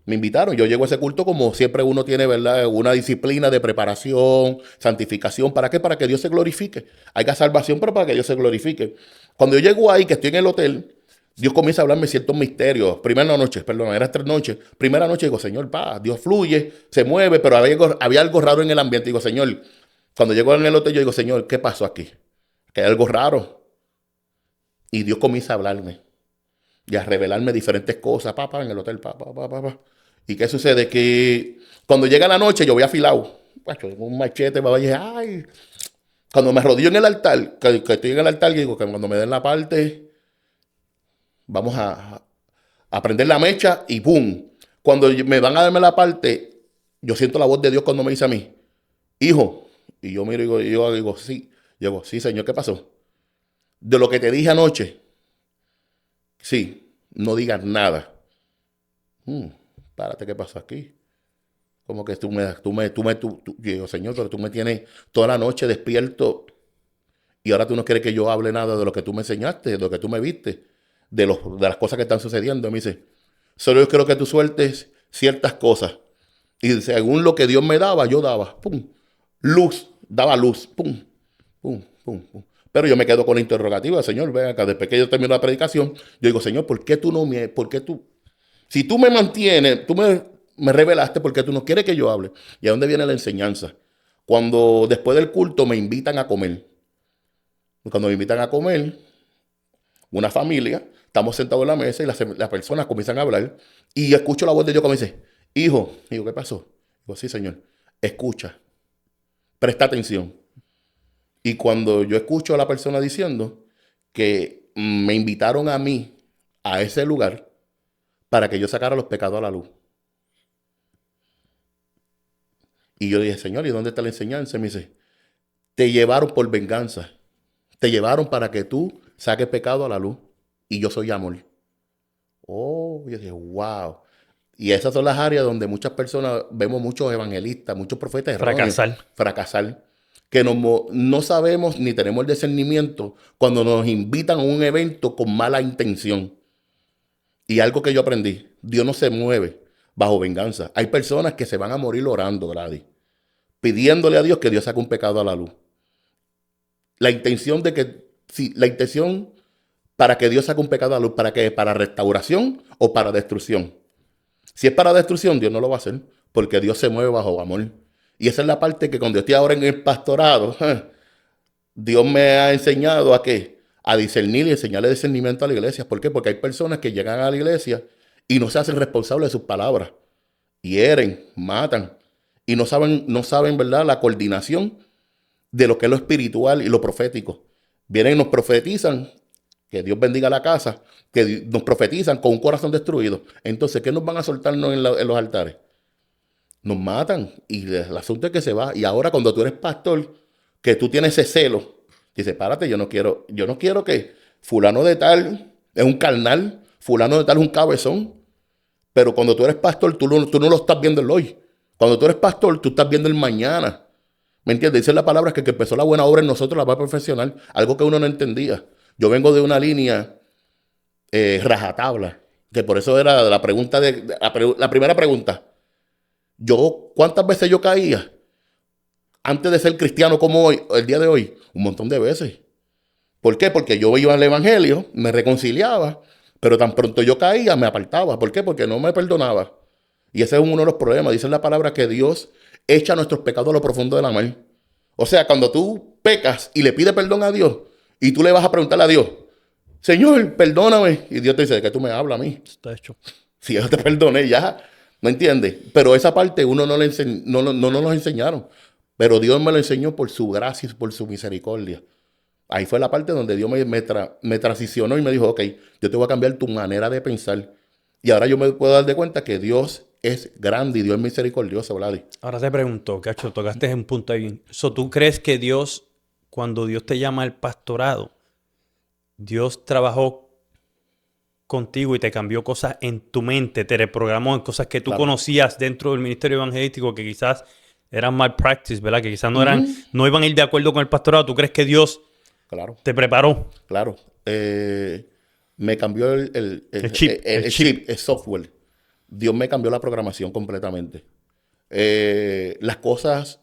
Me invitaron, yo llego a ese culto como siempre uno tiene, ¿verdad? Una disciplina de preparación, santificación. ¿Para qué? Para que Dios se glorifique. Haya salvación, pero para que Dios se glorifique. Cuando yo llego ahí, que estoy en el hotel, Dios comienza a hablarme ciertos misterios. Primera noche, perdón, eran 3 noches. Primera noche digo, Señor, Dios fluye, se mueve, pero había algo raro en el ambiente. Digo, Señor, cuando llego en el hotel, yo digo, Señor, ¿qué pasó aquí? Que hay algo raro. Y Dios comienza a hablarme y a revelarme diferentes cosas, en el hotel, ¿Y qué sucede? Que cuando llega la noche, yo voy afilado, un machete, y dije, ay. Cuando me arrodillo en el altar, que estoy en el altar, digo que cuando me den la parte, vamos a prender la mecha y ¡pum! Cuando me van a darme la parte, yo siento la voz de Dios cuando me dice a mí, hijo. Y yo miro y yo digo, sí. Yo digo, sí, Señor, ¿qué pasó? De lo que te dije anoche, sí, no digas nada. Párate, ¿qué pasó aquí? Como que yo digo, Señor, pero tú me tienes toda la noche despierto y ahora tú no quieres que yo hable nada de lo que tú me enseñaste, de lo que tú me viste, de las cosas que están sucediendo. Y me dice, solo yo quiero que tú sueltes ciertas cosas. Y según lo que Dios me daba, yo daba, pum, daba luz, pum, pum, pum, pum. Pero yo me quedo con la interrogativa, Señor, ven acá, después que yo termino la predicación, yo digo, Señor, ¿por qué tú, si tú me mantienes, me revelaste porque tú no quieres que yo hable? ¿Y a dónde viene la enseñanza? Cuando después del culto me invitan a comer. Cuando me invitan a comer, una familia, estamos sentados en la mesa y las personas comienzan a hablar y escucho la voz de Dios que me dice, hijo, digo, ¿qué pasó? Digo, sí, Señor, escucha, presta atención. Y cuando yo escucho a la persona diciendo que me invitaron a mí a ese lugar para que yo sacara los pecados a la luz. Y yo dije, Señor, ¿y dónde está la enseñanza? Y me dice, te llevaron por venganza. Te llevaron para que tú saques pecado a la luz. Y yo soy amor. Oh, yo dije, wow. Y esas son las áreas donde muchas personas, vemos muchos evangelistas, muchos profetas erróneos fracasar. Que no sabemos ni tenemos el discernimiento cuando nos invitan a un evento con mala intención. Y algo que yo aprendí, Dios no se mueve bajo venganza. Hay personas que se van a morir orando, Grady, pidiéndole a Dios que Dios saque un pecado a la luz. La intención para que Dios saque un pecado a la luz, ¿para qué? ¿Para restauración o para destrucción? Si es para destrucción, Dios no lo va a hacer, porque Dios se mueve bajo amor. Y esa es la parte que cuando yo estoy ahora en el pastorado, Dios me ha enseñado a qué, a discernir y enseñarle discernimiento a la iglesia. ¿Por qué? Porque hay personas que llegan a la iglesia y no se hacen responsables de sus palabras. Hieren, matan. Y no saben, ¿verdad?, la coordinación de lo que es lo espiritual y lo profético. Vienen y nos profetizan, que Dios bendiga la casa, que nos profetizan con un corazón destruido. Entonces, ¿qué nos van a soltarnos en los altares? Nos matan y el asunto es que se va. Y ahora cuando tú eres pastor, que tú tienes ese celo, dices, párate, yo no quiero que fulano de tal es un carnal, fulano de tal es un cabezón. Pero cuando tú eres pastor, tú no lo estás viendo el hoy. Cuando tú eres pastor, tú estás viendo el mañana. ¿Me entiendes? Dice la palabra que el que empezó la buena obra en nosotros la va a perfeccionar. Algo que uno no entendía. Yo vengo de una línea rajatabla, que por eso era la pregunta la primera pregunta. ¿Cuántas veces yo caía antes de ser cristiano como hoy, el día de hoy? Un montón de veces. ¿Por qué? Porque yo iba al evangelio, me reconciliaba, pero tan pronto yo caía, me apartaba. ¿Por qué? Porque no me perdonaba. Y ese es uno de los problemas. Dice la palabra que Dios echa nuestros pecados a lo profundo de la mar. O sea, cuando tú pecas y le pides perdón a Dios, y tú le vas a preguntarle a Dios, Señor, perdóname. Y Dios te dice, ¿de qué tú me hablas a mí? Está hecho. Si yo te perdoné ya, ¿me entiendes? Pero esa parte uno no nos lo enseñaron. Pero Dios me lo enseñó por su gracia y por su misericordia. Ahí fue la parte donde Dios me transicionó y me dijo, ok, yo te voy a cambiar tu manera de pensar. Y ahora yo me puedo dar de cuenta que Dios es grande y Dios es misericordioso, Vladi. Ahora te pregunto, Cacho, tocaste un punto ahí. ¿Tú crees que Dios, cuando Dios te llama al pastorado, Dios trabajó contigo y te cambió cosas en tu mente, te reprogramó en cosas que tú Claro. conocías dentro del ministerio evangelístico que quizás eran malpractice, ¿verdad? Que quizás no iban a ir de acuerdo con el pastorado? ¿Tú crees que Dios Claro, te preparó? claro. Me cambió El chip. el software. Dios me cambió la programación completamente. Las cosas,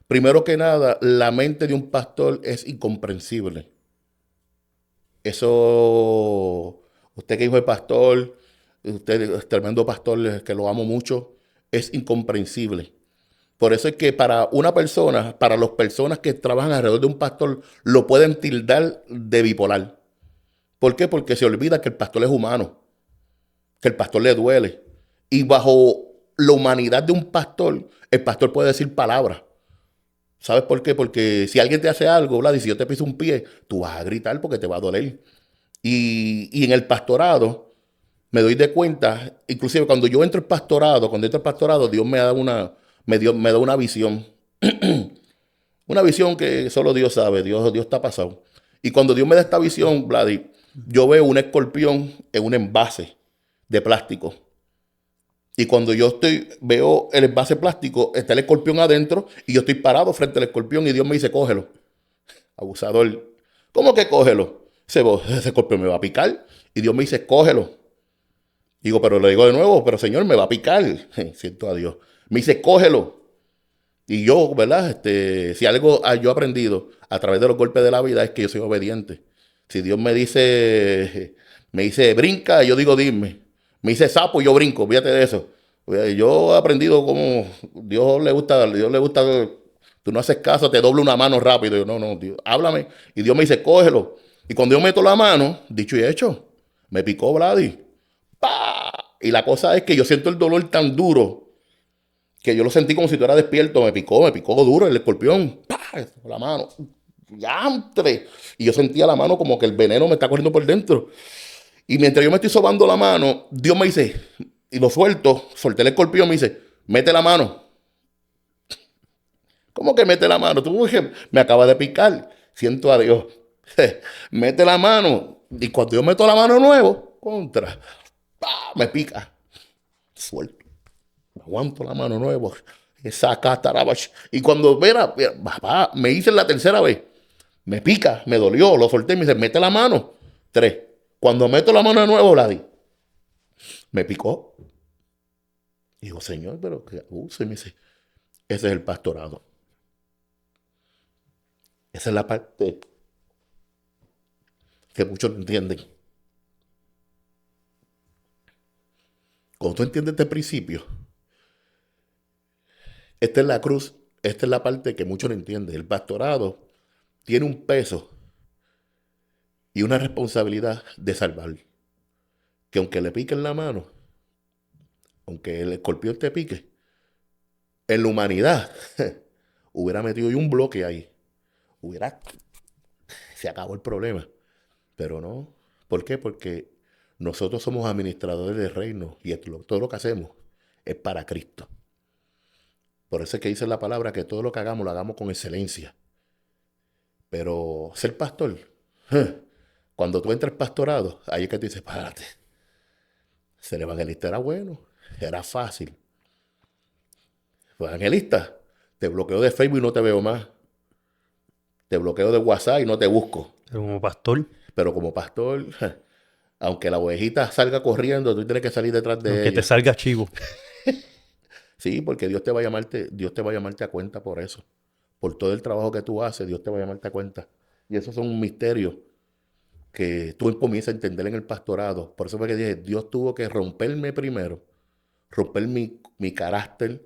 primero que nada, la mente de un pastor es incomprensible. Eso, usted que hijo de pastor, usted es tremendo pastor, que lo amo mucho, es incomprensible. Por eso es que para una persona, para las personas que trabajan alrededor de un pastor, lo pueden tildar de bipolar. ¿Por qué? Porque se olvida que el pastor es humano, que el pastor le duele. Y bajo la humanidad de un pastor, el pastor puede decir palabras. ¿Sabes por qué? Porque si alguien te hace algo, Vlad, y si yo te piso un pie, tú vas a gritar porque te va a doler. Y en el pastorado me doy de cuenta, inclusive cuando yo entro al pastorado, Dios me da una visión. Una visión que solo Dios sabe, Dios está pasado. Y cuando Dios me da esta visión, Vladi, yo veo un escorpión en un envase de plástico. Y cuando veo el envase plástico, está el escorpión adentro y yo estoy parado frente al escorpión y Dios me dice, cógelo. Abusador. ¿Cómo que cógelo? Ese escorpión me va a picar. Y Dios me dice, cógelo. Digo, pero le digo de nuevo, pero Señor, me va a picar. Siento a Dios. Me dice, cógelo. Y yo, ¿verdad? Si algo yo he aprendido a través de los golpes de la vida es que yo soy obediente. Si Dios me dice, brinca, yo digo, dime. Me dice sapo, yo brinco, fíjate de eso. Yo he aprendido como Dios le gusta, tú no haces caso, te dobla una mano rápido. Yo, no, Dios, háblame. Y Dios me dice, cógelo. Y cuando yo meto la mano, dicho y hecho, me picó Vladi. ¡Pah! Y la cosa es que yo siento el dolor tan duro que yo lo sentí como si estuviera despierto. Me picó duro el escorpión. ¡Pah! La mano. ¡Yantre! Y yo sentía la mano como que el veneno me está corriendo por dentro. Y mientras yo me estoy sobando la mano, Dios me dice, y lo solté el escorpión, me dice, mete la mano. ¿Cómo que mete la mano? Tú me acaba de picar. Siento a Dios. Mete la mano. Y cuando yo meto la mano nuevo, me pica. Suelto. Aguanto la mano nuevo. Esa catarabash. Y cuando papá, me hice la tercera vez, me pica, me dolió, lo solté, me dice, mete la mano. 3. Cuando meto la mano de nuevo, me picó. Digo, Señor, pero qué abuso. Y me dice, ese es el pastorado. Esa es la parte que muchos no entienden. Cuando tú entiendes este principio, esta es la cruz, esta es la parte que muchos no entienden. El pastorado tiene un peso y una responsabilidad de salvar. Que aunque le piquen la mano, aunque el escorpión te pique, en la humanidad hubiera metido yo un bloque ahí. Se acabó el problema. Pero no. ¿Por qué? Porque nosotros somos administradores del reino y todo lo que hacemos es para Cristo. Por eso es que dice la palabra que todo lo que hagamos lo hagamos con excelencia. Pero ser pastor, cuando tú entras pastorado, ahí es que te dices, párate. Ser evangelista era bueno, era fácil. Evangelista, Te bloqueo de Facebook y no te veo más. Te bloqueo de WhatsApp y no te busco. Pero como pastor, Pero como pastor, aunque la ovejita salga corriendo, tú tienes que salir detrás de aunque te ella. salga chivo. Sí, porque Dios te va a llamarte a cuenta por eso. Por todo el trabajo que tú haces, Dios te va a llamarte a cuenta. Y esos son misterios que tú comienzas a entender en el pastorado. Por eso fue que dije, Dios tuvo que romperme primero, romper mi carácter,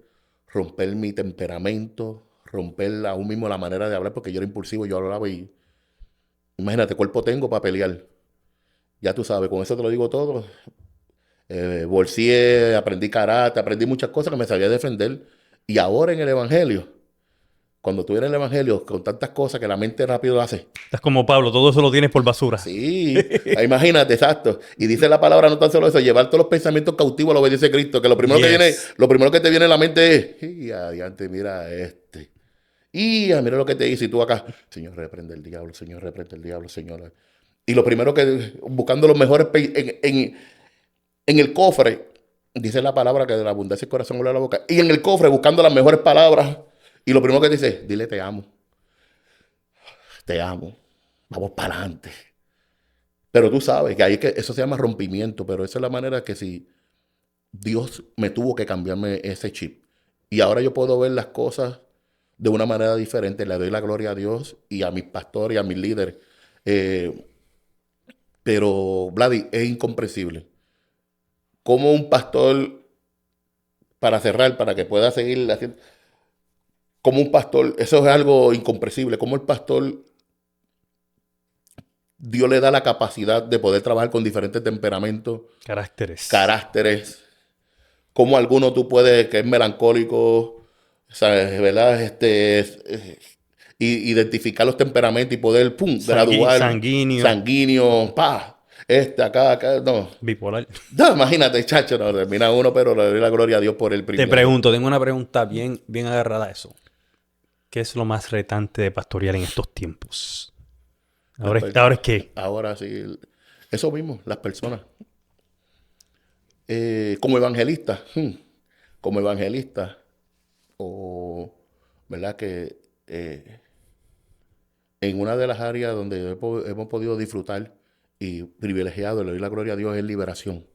romper mi temperamento, romper aún mismo la manera de hablar, porque yo era impulsivo, yo hablaba y imagínate, cuerpo tengo para pelear. Ya tú sabes, con eso te lo digo todo. Bolsié, aprendí karate, aprendí muchas cosas que me sabía defender. Y ahora en el Evangelio, cuando tú eres en el Evangelio, con tantas cosas que la mente rápido hace. Estás como Pablo, todo eso lo tienes por basura. Sí, imagínate, exacto. Y dice la palabra, no tan solo eso, llevar todos los pensamientos cautivos a la obediencia de Cristo, que lo primero lo primero que te viene a la mente es, y adiante, mira este. Mira lo que te dice, y tú acá, Señor, reprende el diablo, Señor, reprende el diablo, Señor. Y lo primero que, buscando los mejores en el cofre, dice la palabra que de la abundancia del corazón habla la boca, y en el cofre buscando las mejores palabras, y lo primero que dice, dile te amo, vamos para adelante. Pero tú sabes que ahí que eso se llama rompimiento, pero esa es la manera que si Dios me tuvo que cambiarme ese chip. Y ahora yo puedo ver las cosas de una manera diferente. Le doy la gloria a Dios y a mis pastores y a mis líderes. Pero, Vladi, es incomprensible. Como un pastor, para cerrar, para que pueda seguir haciendo, como un pastor, eso es algo incomprensible. Como el pastor, Dios le da la capacidad de poder trabajar con diferentes temperamentos, caracteres. Como alguno tú puedes, que es melancólico, ¿sabes? ¿Verdad? Identificar los temperamentos y poder, graduar. Sanguíneo, acá, no. Bipolar. No, imagínate, chacho, no, termina uno, pero le doy la gloria a Dios por el primero. Te pregunto, tengo una pregunta bien agarrada a eso. ¿Qué es lo más retante de pastorear en estos tiempos? ¿Ahora es qué? Ahora sí, eso mismo, las personas. Como evangelista, o verdad que en una de las áreas donde hemos podido disfrutar y privilegiado, le doy la gloria a Dios, es liberación,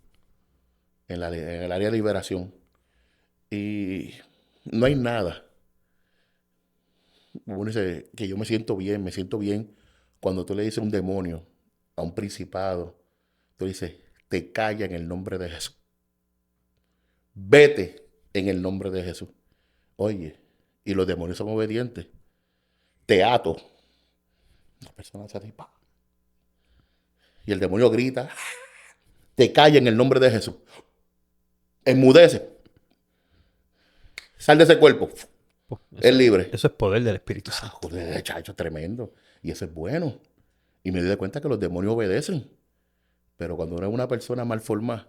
en el área de liberación. Y no hay nada. Uno dice que yo me siento bien cuando tú le dices a un demonio, a un principado, tú dices, te calla en el nombre de Jesús. Vete en el nombre de Jesús. Oye, y los demonios son obedientes. Te ato. La persona se dispara. Y el demonio grita, te calla en el nombre de Jesús. Enmudece. Sal de ese cuerpo. Es libre. Eso es poder del Espíritu Santo. Joder, chacho, tremendo. Y eso es bueno. Y me di cuenta que los demonios obedecen. Pero cuando uno es una persona mal formada,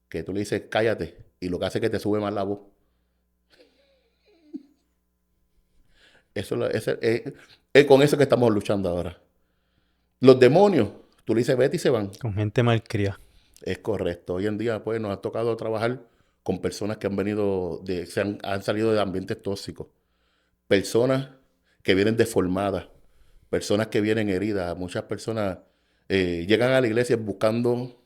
que tú le dices cállate, y lo que hace es que te sube más la voz. Es con eso que estamos luchando ahora. Los demonios, tú le dices vete y se van. Con gente malcriada. Es correcto. Hoy en día, pues, nos ha tocado trabajar con personas que han salido de ambientes tóxicos. Personas que vienen deformadas. Personas que vienen heridas. Muchas personas llegan a la iglesia buscando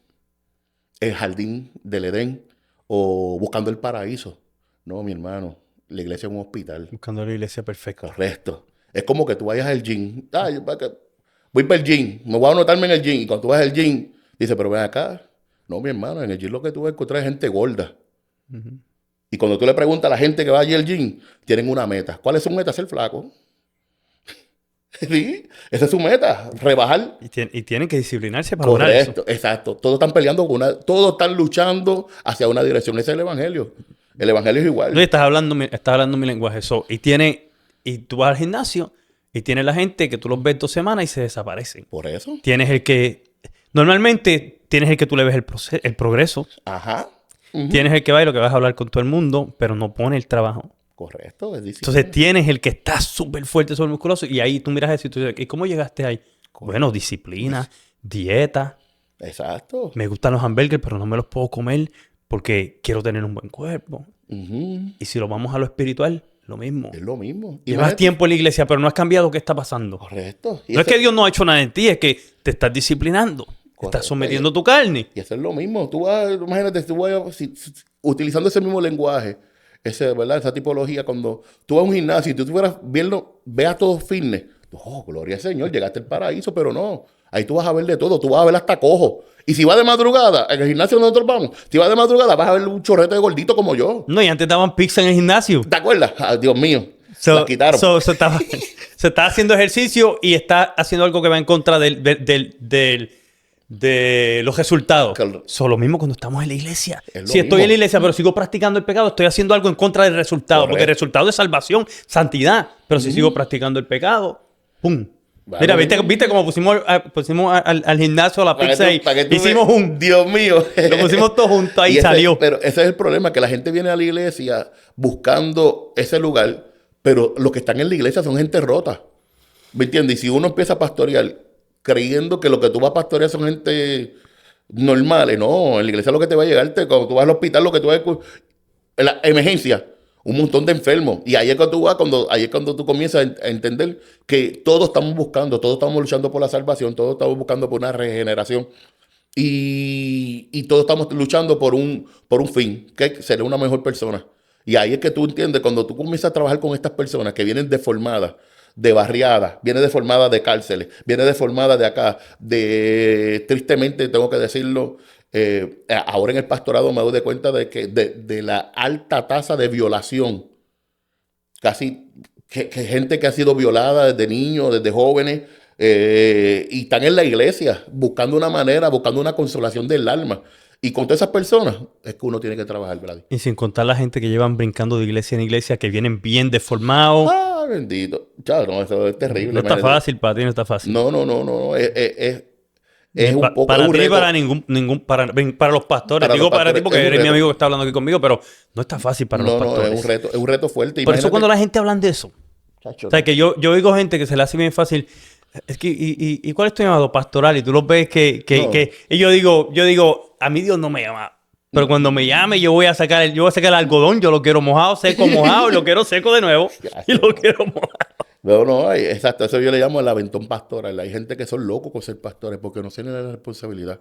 el jardín del Edén o buscando el paraíso. No, mi hermano. La iglesia es un hospital. Buscando la iglesia perfecta. Correcto. Es como que tú vayas al gym. Voy para el gym. Me voy a anotarme en el gym. Y cuando tú vas al gym, dices, pero ven acá. No, mi hermano, en el gym lo que tú vas a encontrar es gente gorda. Uh-huh. Y cuando tú le preguntas a la gente que va allí al gym, tienen una meta. ¿Cuál es su meta? Ser flaco. Sí, esa es su meta, rebajar. Y tienen que disciplinarse para lograr eso. Correcto, exacto. Todos están peleando todos están luchando hacia una dirección. Ese es el evangelio. El evangelio es igual. No, estás hablando mi lenguaje. Y tú vas al gimnasio y tienes la gente que tú los ves 2 semanas y se desaparecen. Por eso. Normalmente tienes el que tú le ves el progreso. Ajá. Uh-huh. Tienes el que va y lo que vas a hablar con todo el mundo, pero no pone el trabajo. Correcto. Entonces tienes el que está súper fuerte, súper musculoso, y ahí tú miras eso y tú dices, ¿y cómo llegaste ahí? Correcto. Bueno, disciplina, dieta. Exacto. Me gustan los hamburguesas, pero no me los puedo comer porque quiero tener un buen cuerpo. Uh-huh. Y si lo vamos a lo espiritual, Lo mismo. Es lo mismo. Llevas tiempo en la iglesia, pero no has cambiado. ¿Qué está pasando? Correcto. No es que Dios no ha hecho nada en ti, es que te estás disciplinando. Te estás sometiendo tu carne. Y eso es lo mismo. Tú vas, imagínate, utilizando ese mismo lenguaje, ¿verdad? Esa tipología, cuando tú vas a un gimnasio y tú estuvieras viendo, veas todo fitness. Oh, gloria al Señor, llegaste al paraíso, pero no. Ahí tú vas a ver de todo, tú vas a ver hasta cojo. Y si vas de madrugada, en el gimnasio donde nosotros vamos, si vas de madrugada, vas a ver un chorrete de gordito como yo. No, y antes daban pizza en el gimnasio. ¿Te acuerdas? Ah, Dios mío, la quitaron. Se está haciendo ejercicio y está haciendo algo que va en contra de los resultados. Son lo mismo cuando estamos en la iglesia. Si estoy en la iglesia pero sigo practicando el pecado, estoy haciendo algo en contra del resultado. Correcto. Porque el resultado es salvación, santidad. Pero si sigo practicando el pecado, ¡pum! Vale. Mira, ¿viste cómo pusimos al gimnasio la pizza y hicimos un... Dios mío. Lo pusimos todos juntos, ahí salió. Pero ese es el problema, que la gente viene a la iglesia buscando ese lugar, pero los que están en la iglesia son gente rota. ¿Me entiendes? Y si uno empieza a pastorear creyendo que lo que tú vas a pastorear son gente normales, no, en la iglesia lo que te va a llegar, cuando tú vas al hospital, lo que tú vas a... En la emergencia, un montón de enfermos. Y ahí es cuando tú vas, ahí es cuando tú comienzas a entender que todos estamos buscando, todos estamos luchando por la salvación, todos estamos buscando por una regeneración. Y todos estamos luchando por un fin, que ser una mejor persona. Y ahí es que tú entiendes, cuando tú comienzas a trabajar con estas personas que vienen deformadas, de barriadas, viene deformada de cárceles, viene deformada de acá, tristemente tengo que decirlo, ahora en el pastorado me doy cuenta de que de la alta tasa de violación, casi que gente que ha sido violada desde niños, desde jóvenes, y están en la iglesia buscando una manera, buscando una consolación del alma. Y con todas esas personas es que uno tiene que trabajar, ¿verdad? Y sin contar la gente que llevan brincando de iglesia en iglesia, que vienen bien deformados. Ah, bendito. Chao, no, eso es terrible. No está fácil, para ti no está fácil. No. Es un poco... Para un ti, reto. para los pastores. Digo para ti porque eres mi amigo que está hablando aquí conmigo, pero no está fácil para los pastores. No, es un reto fuerte. Por eso cuando la gente habla de eso, Chacho, o sea, que yo oigo gente que se le hace bien fácil. Es que, ¿y cuál es tu llamado pastoral? Y tú los ves y yo digo, a mí Dios no me llama. Pero cuando me llame, yo voy a sacar el algodón, yo lo quiero mojado, seco, mojado, y lo quiero seco de nuevo. Y lo quiero mojado. No, exacto. Eso yo le llamo el aventón pastoral. Hay gente que son locos con ser pastores porque no tienen la responsabilidad.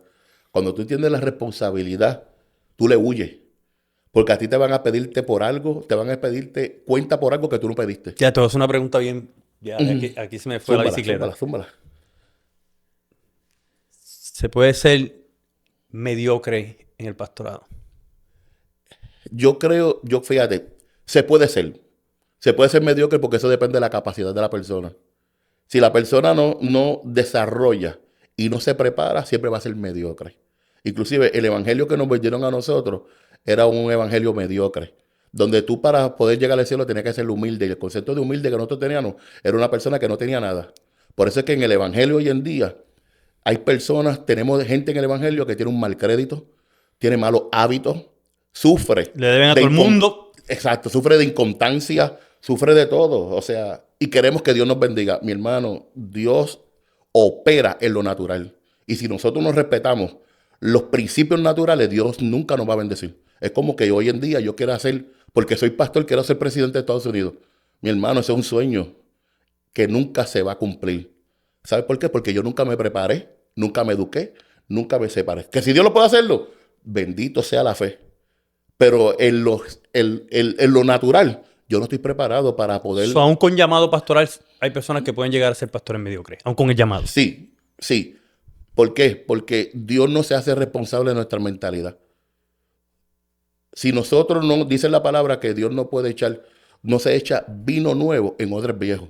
Cuando tú entiendes la responsabilidad, tú le huyes. Porque a ti te van a pedirte por algo, te van a pedirte cuenta por algo que tú no pediste. Ya, te voy a hacer una pregunta bien. Ya, aquí se me fue la bicicleta. Zúmbala. ¿Se puede ser mediocre en el pastorado? Fíjate, se puede ser. Se puede ser mediocre porque eso depende de la capacidad de la persona. Si la persona no desarrolla y no se prepara, siempre va a ser mediocre. Inclusive el evangelio que nos vendieron a nosotros era un evangelio mediocre, donde tú para poder llegar al cielo tenías que ser humilde. Y el concepto de humilde que nosotros teníamos era una persona que no tenía nada. Por eso es que en el evangelio hoy en día tenemos gente en el evangelio que tiene un mal crédito, tiene malos hábitos, sufre. Le deben a todo el mundo. Exacto, sufre de inconstancia, sufre de todo. O sea, y queremos que Dios nos bendiga. Mi hermano, Dios opera en lo natural. Y si nosotros nos respetamos los principios naturales, Dios nunca nos va a bendecir. Es como que hoy en día yo quiero hacer, porque soy pastor, quiero ser presidente de Estados Unidos. Mi hermano, ese es un sueño que nunca se va a cumplir. ¿Sabes por qué? Porque yo nunca me preparé, nunca me eduqué, nunca me separé. Que si Dios lo puede hacerlo, bendito sea la fe. Pero en lo natural, yo no estoy preparado para poder... Aún con llamado pastoral, hay personas que pueden llegar a ser pastores mediocres, aún con el llamado. Sí. ¿Por qué? Porque Dios no se hace responsable de nuestra mentalidad. Si nosotros no, dice la palabra que Dios no se echa vino nuevo en odres viejos.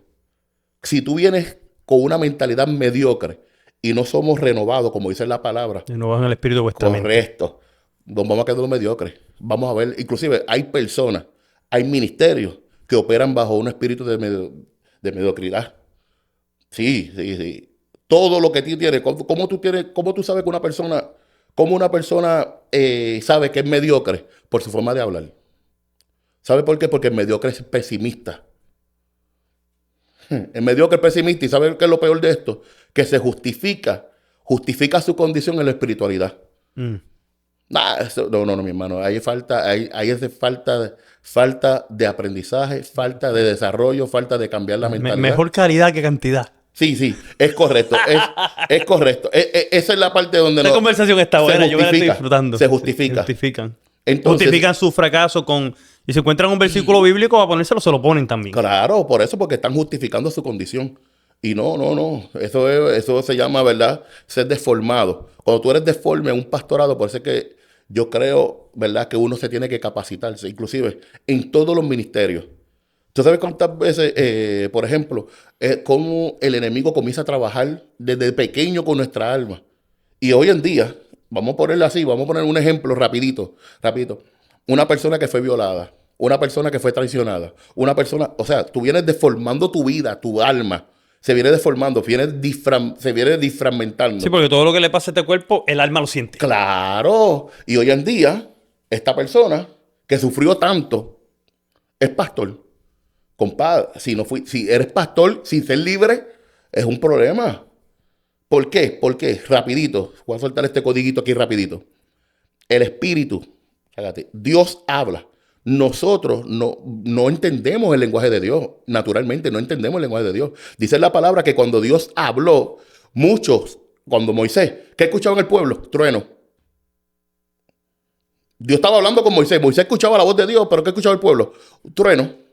Si tú vienes con una mentalidad mediocre y no somos renovados, como dice la palabra. Renovados en el espíritu de vuestra mente. Correcto. Nos vamos a quedar mediocres. Vamos a ver, inclusive hay personas, hay ministerios que operan bajo un espíritu de mediocridad. Sí. Todo lo que tú tienes, ¿cómo tú sabes que una persona sabe que es mediocre? Por su forma de hablar. ¿Sabe por qué? Porque el mediocre es pesimista. El mediocre es pesimista. ¿Y sabe qué es lo peor de esto? Que se justifica su condición en la espiritualidad. Nah, no, mi hermano. Ahí es de falta de aprendizaje, falta de desarrollo, falta de cambiar la mentalidad. Mejor calidad que cantidad. Sí, es correcto. Es correcto. Esa es la parte donde Esta conversación está buena, yo me la estoy disfrutando. Se justifica. Se justifican. Entonces, Justifican su fracaso con... Y se encuentran un versículo bíblico, a ponérselo, se lo ponen también. claro, por eso, porque están justificando su condición. Y no. Eso se llama, ¿verdad? Ser deformado. Cuando tú eres deforme en un pastorado, por eso es que yo creo, ¿verdad? Que uno se tiene que capacitarse, inclusive en todos los ministerios. ¿Tú sabes cuántas veces, por ejemplo, cómo el enemigo comienza a trabajar desde pequeño con nuestra alma? Y hoy en día, vamos a ponerlo así, vamos a poner un ejemplo rapidito. Una persona que fue violada, una persona que fue traicionada, una persona, o sea, tú vienes deformando tu vida, tu alma, se viene deformando, se viene disfragmentando. Sí, porque todo lo que le pasa a este cuerpo, el alma lo siente. Claro, y hoy en día, esta persona que sufrió tanto es pastor. Compadre, si eres pastor sin ser libre, es un problema. ¿Por qué? Porque, rapidito, voy a soltar este codiguito aquí rapidito. El espíritu, fíjate, Dios habla. Nosotros no entendemos el lenguaje de Dios. Naturalmente no entendemos el lenguaje de Dios. Dice la palabra que cuando Dios habló, cuando Moisés, ¿qué escuchaba en el pueblo? Trueno. Dios estaba hablando con Moisés. Moisés escuchaba la voz de Dios, pero ¿qué escuchaba el pueblo? Trueno.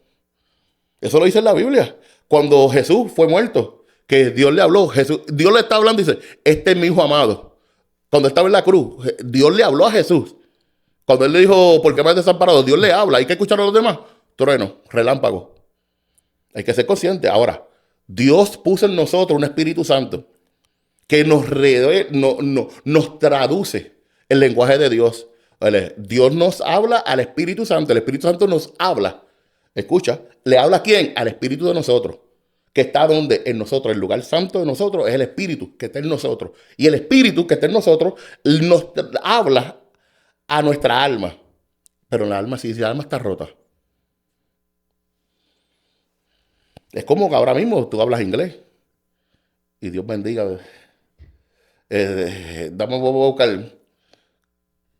Eso lo dice en la Biblia. Cuando Jesús fue muerto, que Dios le habló, Dios le está hablando y dice, este es mi hijo amado. Cuando estaba en la cruz, Dios le habló a Jesús. Cuando él le dijo, ¿por qué me has desamparado? Dios le habla. ¿Hay que escuchar a los demás? Trueno, relámpago. Hay que ser consciente. Ahora, Dios puso en nosotros un Espíritu Santo que nos traduce el lenguaje de Dios. Dios nos habla al Espíritu Santo. El Espíritu Santo nos habla. Escucha, ¿le habla a quién? Al Espíritu de nosotros. Que está donde en nosotros, el lugar santo de nosotros es el Espíritu que está en nosotros. Y el Espíritu que está en nosotros nos habla a nuestra alma. Pero la alma, si la alma está rota. Es como que ahora mismo tú hablas inglés. Y Dios bendiga. Vamos a buscar.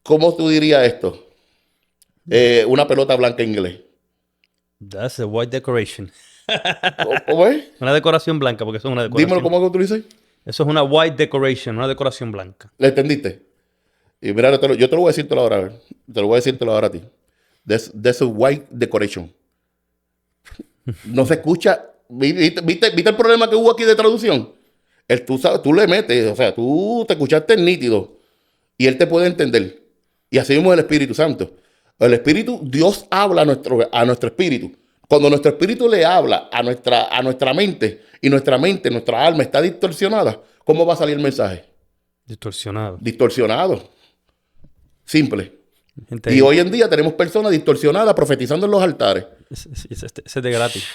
¿Cómo tú dirías esto? Una pelota blanca en inglés. That's a white decoration. ¿Cómo es? Una decoración blanca, porque eso es una decoración. Dímelo cómo que tú dices. Eso es una white decoration, una decoración blanca. ¿Le entendiste? Y mira, yo te lo voy a decir ahora. A ver. Te lo voy a decir ahora a ti. That's a white decoration. No se escucha. ¿Viste el problema que hubo aquí de traducción? Tú le metes, o sea, tú te escuchaste nítido y él te puede entender. Y así mismo el Espíritu Santo. El Espíritu, Dios habla a nuestro espíritu. Cuando nuestro espíritu le habla a nuestra mente y nuestra alma está distorsionada, ¿cómo va a salir el mensaje? Distorsionado. Distorsionado. Simple. Gente, Y hoy en día tenemos personas distorsionadas profetizando en los altares. ese es de gratis.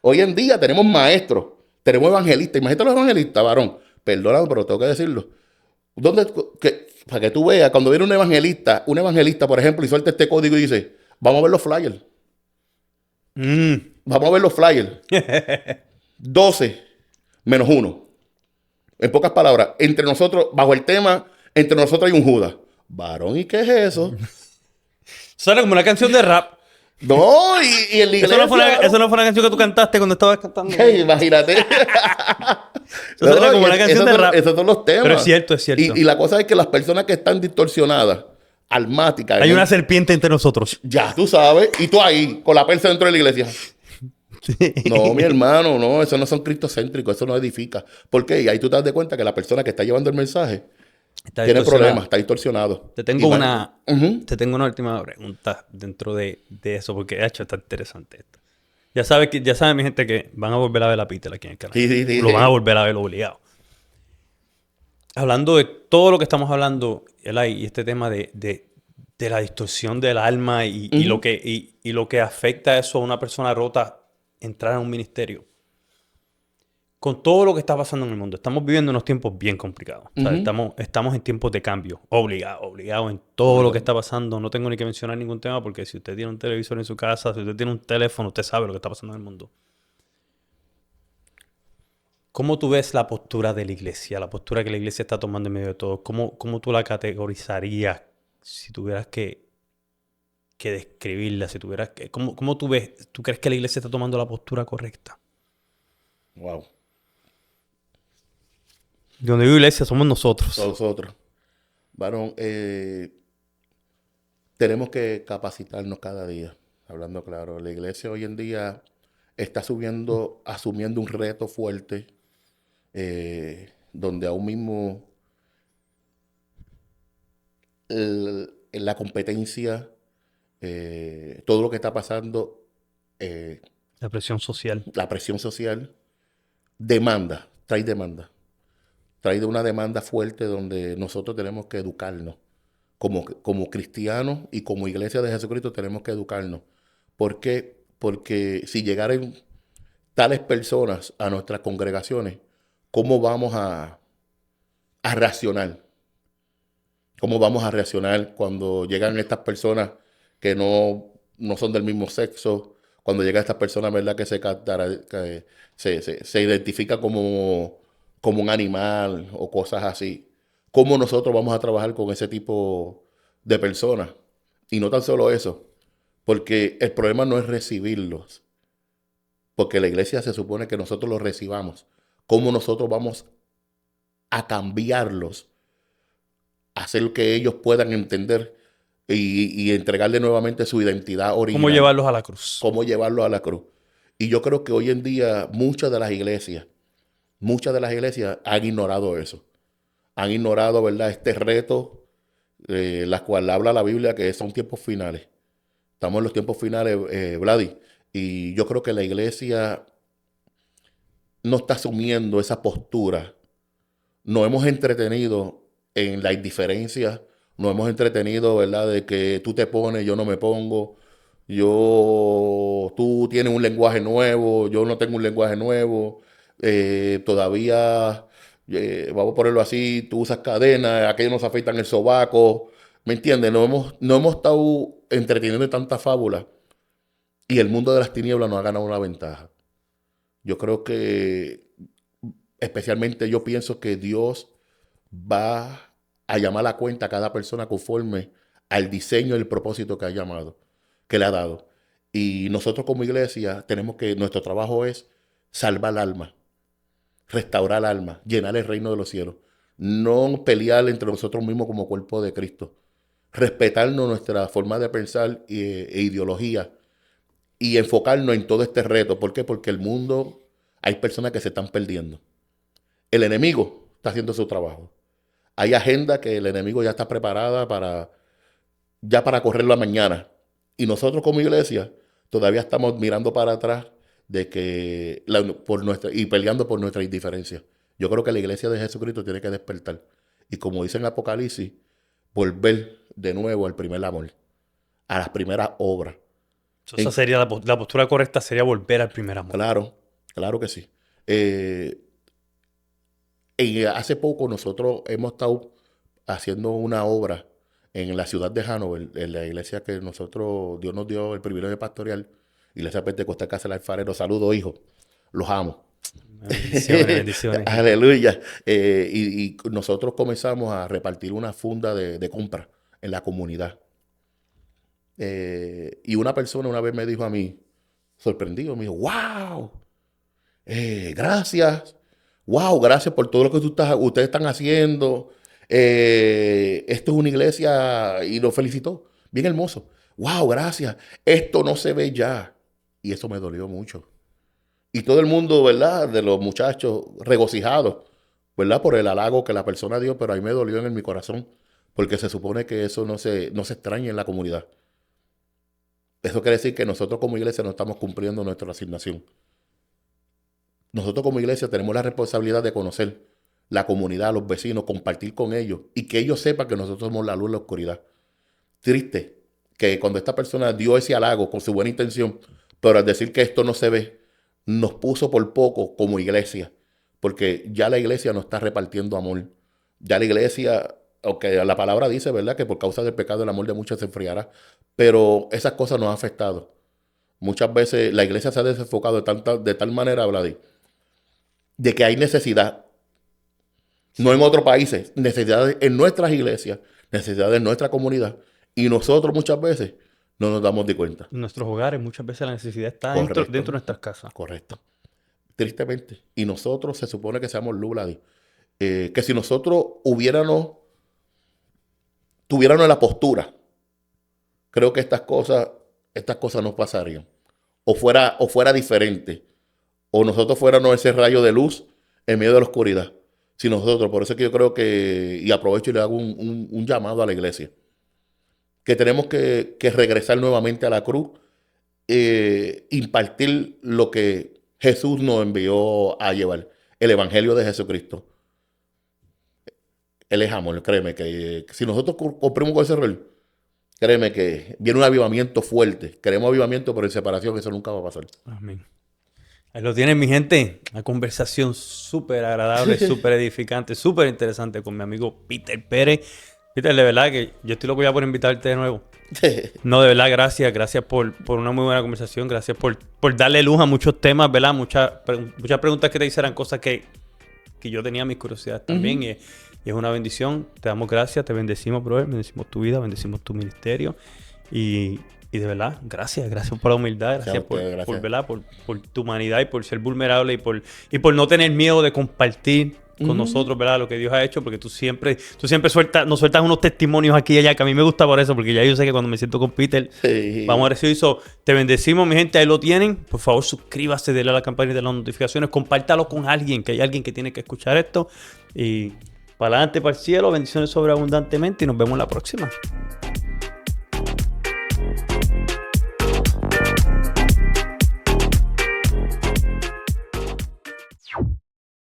Hoy en día tenemos maestros, tenemos evangelistas. Imagínate los evangelistas, varón. Perdóname, pero tengo que decirlo. Para que tú veas, cuando viene un evangelista, por ejemplo, y suelta este código y dice, vamos a ver los flyers. Vamos a ver los flyers. 12 menos 1. En pocas palabras, entre nosotros, bajo el tema, entre nosotros hay un Judas. Varón, ¿y qué es eso? Suena como una canción de rap. No, y en la iglesia... Eso no fue una canción que tú cantaste cuando estabas cantando. Imagínate. Eso suena como una canción de rap. Esos son los temas. Pero es cierto. Y la cosa es que las personas que están distorsionadas, almáticas... Hay una serpiente entre nosotros. Ya, tú sabes. Y tú ahí, con la persa dentro de la iglesia. Sí. No, mi hermano, no. Eso no son cristocéntricos. Eso no edifica. ¿Por qué? Y ahí tú te das de cuenta que la persona que está llevando el mensaje tiene problemas, está distorsionado. Te tengo una última pregunta dentro de eso, porque de hecho está interesante esto. Ya saben mi gente que van a volver a ver la Pítela aquí en el canal. Sí. Lo van a volver a ver obligado. Hablando de todo lo que estamos hablando, Elay, y este tema de la distorsión del alma y lo que afecta eso a una persona rota entrar en un ministerio. Con todo lo que está pasando en el mundo, estamos viviendo unos tiempos bien complicados. O sea, estamos en tiempos de cambio, obligado en todo lo que está pasando. No tengo ni que mencionar ningún tema porque si usted tiene un televisor en su casa, si usted tiene un teléfono, usted sabe lo que está pasando en el mundo. ¿Cómo tú ves la postura de la iglesia, la postura que la iglesia está tomando en medio de todo? ¿Cómo tú la categorizarías si tuvieras que describirla? Si tuvieras que, ¿cómo tú ves? ¿Tú crees que la iglesia está tomando la postura correcta? Wow. Donde digo iglesia somos nosotros. Nosotros. Varón, tenemos que capacitarnos cada día, hablando claro. La iglesia hoy en día está asumiendo un reto fuerte, donde aún mismo en la competencia, todo lo que está pasando, La presión social. la presión social, trae una demanda fuerte donde nosotros tenemos que educarnos. Como cristianos y como iglesia de Jesucristo tenemos que educarnos. ¿Por qué? Porque si llegaran tales personas a nuestras congregaciones, ¿cómo vamos a reaccionar? ¿Cómo vamos a reaccionar cuando llegan estas personas que no son del mismo sexo? Cuando llegan estas personas, ¿verdad? Que se identifica como un animal o cosas así. ¿Cómo nosotros vamos a trabajar con ese tipo de personas? Y no tan solo eso, porque el problema no es recibirlos, porque la iglesia se supone que nosotros los recibamos. ¿Cómo nosotros vamos a cambiarlos? Hacer que ellos puedan entender y entregarle nuevamente su identidad original. ¿Cómo llevarlos a la cruz? Cómo llevarlos a la cruz. Y yo creo que hoy en día muchas de las iglesias han ignorado eso. Han ignorado, ¿verdad?, este reto, la cual habla la Biblia, que son tiempos finales. Estamos en los tiempos finales, Vladi. Y yo creo que la iglesia no está asumiendo esa postura. Nos hemos entretenido en la indiferencia, nos hemos entretenido, ¿verdad?, de que tú te pones, yo no me pongo, tú tienes un lenguaje nuevo, yo no tengo un lenguaje nuevo, todavía, vamos a ponerlo así, tú usas cadenas, aquellos nos afeitan el sobaco, ¿me entiendes? No hemos estado entreteniendo en tanta fábula y el mundo de las tinieblas nos ha ganado una ventaja. Yo creo que, especialmente yo pienso que Dios va a llamar a cuenta a cada persona conforme al diseño y el propósito que que le ha dado. Y nosotros como iglesia nuestro trabajo es salvar el alma, restaurar el alma, llenar el reino de los cielos. No pelear entre nosotros mismos como cuerpo de Cristo. Respetarnos nuestra forma de pensar e ideología y enfocarnos en todo este reto. ¿Por qué? Porque el mundo, hay personas que se están perdiendo. El enemigo está haciendo su trabajo. Hay agenda que el enemigo ya está preparada para correrla mañana. Y nosotros como iglesia todavía estamos mirando para atrás y peleando por nuestra indiferencia. Yo creo que la iglesia de Jesucristo tiene que despertar. Y como dice en Apocalipsis, volver de nuevo al primer amor, a las primeras obras. Esa sería la postura correcta, sería volver al primer amor. Claro que sí. Y hace poco nosotros hemos estado haciendo una obra en la ciudad de Hanover, en la iglesia que Dios nos dio el privilegio pastoral, Iglesia Pentecostal Casa del Alfarero. Saludos, hijos. Los amo. Bendiciones, bendiciones. Aleluya. Y nosotros comenzamos a repartir una funda de compra en la comunidad. Y una persona una vez me dijo a mí, sorprendido, me dijo, wow, gracias. Wow, gracias por todo lo que ustedes están haciendo. Esto es una iglesia, y lo felicitó. Bien hermoso. Wow, gracias. Esto no se ve ya. Y eso me dolió mucho. Y todo el mundo, ¿verdad?, de los muchachos regocijados, ¿verdad?, por el halago que la persona dio, pero a mí me dolió en mi corazón, porque se supone que eso no se extraña en la comunidad. Eso quiere decir que nosotros como iglesia no estamos cumpliendo nuestra asignación. Nosotros como iglesia tenemos la responsabilidad de conocer la comunidad, los vecinos, compartir con ellos y que ellos sepan que nosotros somos la luz en la oscuridad. Triste que cuando esta persona dio ese halago con su buena intención, pero al decir que esto no se ve, nos puso por poco como iglesia, porque ya la iglesia no está repartiendo amor. Ya la iglesia, aunque la palabra dice, ¿verdad?, que por causa del pecado el amor de muchos se enfriará, pero esas cosas nos han afectado. Muchas veces la iglesia se ha desenfocado de tal manera, Vladi, de que hay necesidad, no en otros países, necesidades en nuestras iglesias, necesidades en nuestra comunidad, y nosotros muchas veces no nos damos de cuenta. En nuestros hogares muchas veces la necesidad está Correcto. dentro de nuestras casas. Correcto. Tristemente. Y nosotros se supone que seamos luz, Vladi. Que si nosotros tuviéramos la postura, creo que estas cosas no pasarían. O fuera diferente. O nosotros fuéramos ese rayo de luz en medio de la oscuridad. Si nosotros, por eso es que yo creo que, y aprovecho y le hago un llamado a la iglesia, que tenemos que regresar nuevamente a la cruz, impartir lo que Jesús nos envió a llevar, el evangelio de Jesucristo. Él es amor, créeme que si nosotros cumplimos con ese rol, créeme que viene un avivamiento fuerte. Queremos avivamiento, pero en separación eso nunca va a pasar. Amén. Ahí lo tienen, mi gente. Una conversación súper agradable, súper edificante, súper interesante con mi amigo Peter Pérez. Peter, de verdad que yo estoy loco ya por invitarte de nuevo. No, de verdad, gracias. Gracias por una muy buena conversación. Gracias por darle luz a muchos temas, ¿verdad? Muchas preguntas que te hicieran, cosas que yo tenía mis curiosidades también. Y es una bendición. Te damos gracias, te bendecimos, brother. Bendecimos tu vida, bendecimos tu ministerio. Y de verdad, gracias por la humildad, gracias por tu humanidad y por ser vulnerable y por no tener miedo de compartir con nosotros, ¿verdad? Lo que Dios ha hecho, porque tú siempre nos sueltas unos testimonios aquí y allá, que a mí me gusta por eso, porque ya yo sé que cuando me siento con Peter, vamos a recibir eso. Te bendecimos, mi gente, ahí lo tienen. Por favor, suscríbase, denle a la campanita de las notificaciones, compártalo con alguien, que hay alguien que tiene que escuchar esto. Y para adelante, para el cielo, bendiciones sobreabundantemente y nos vemos la próxima.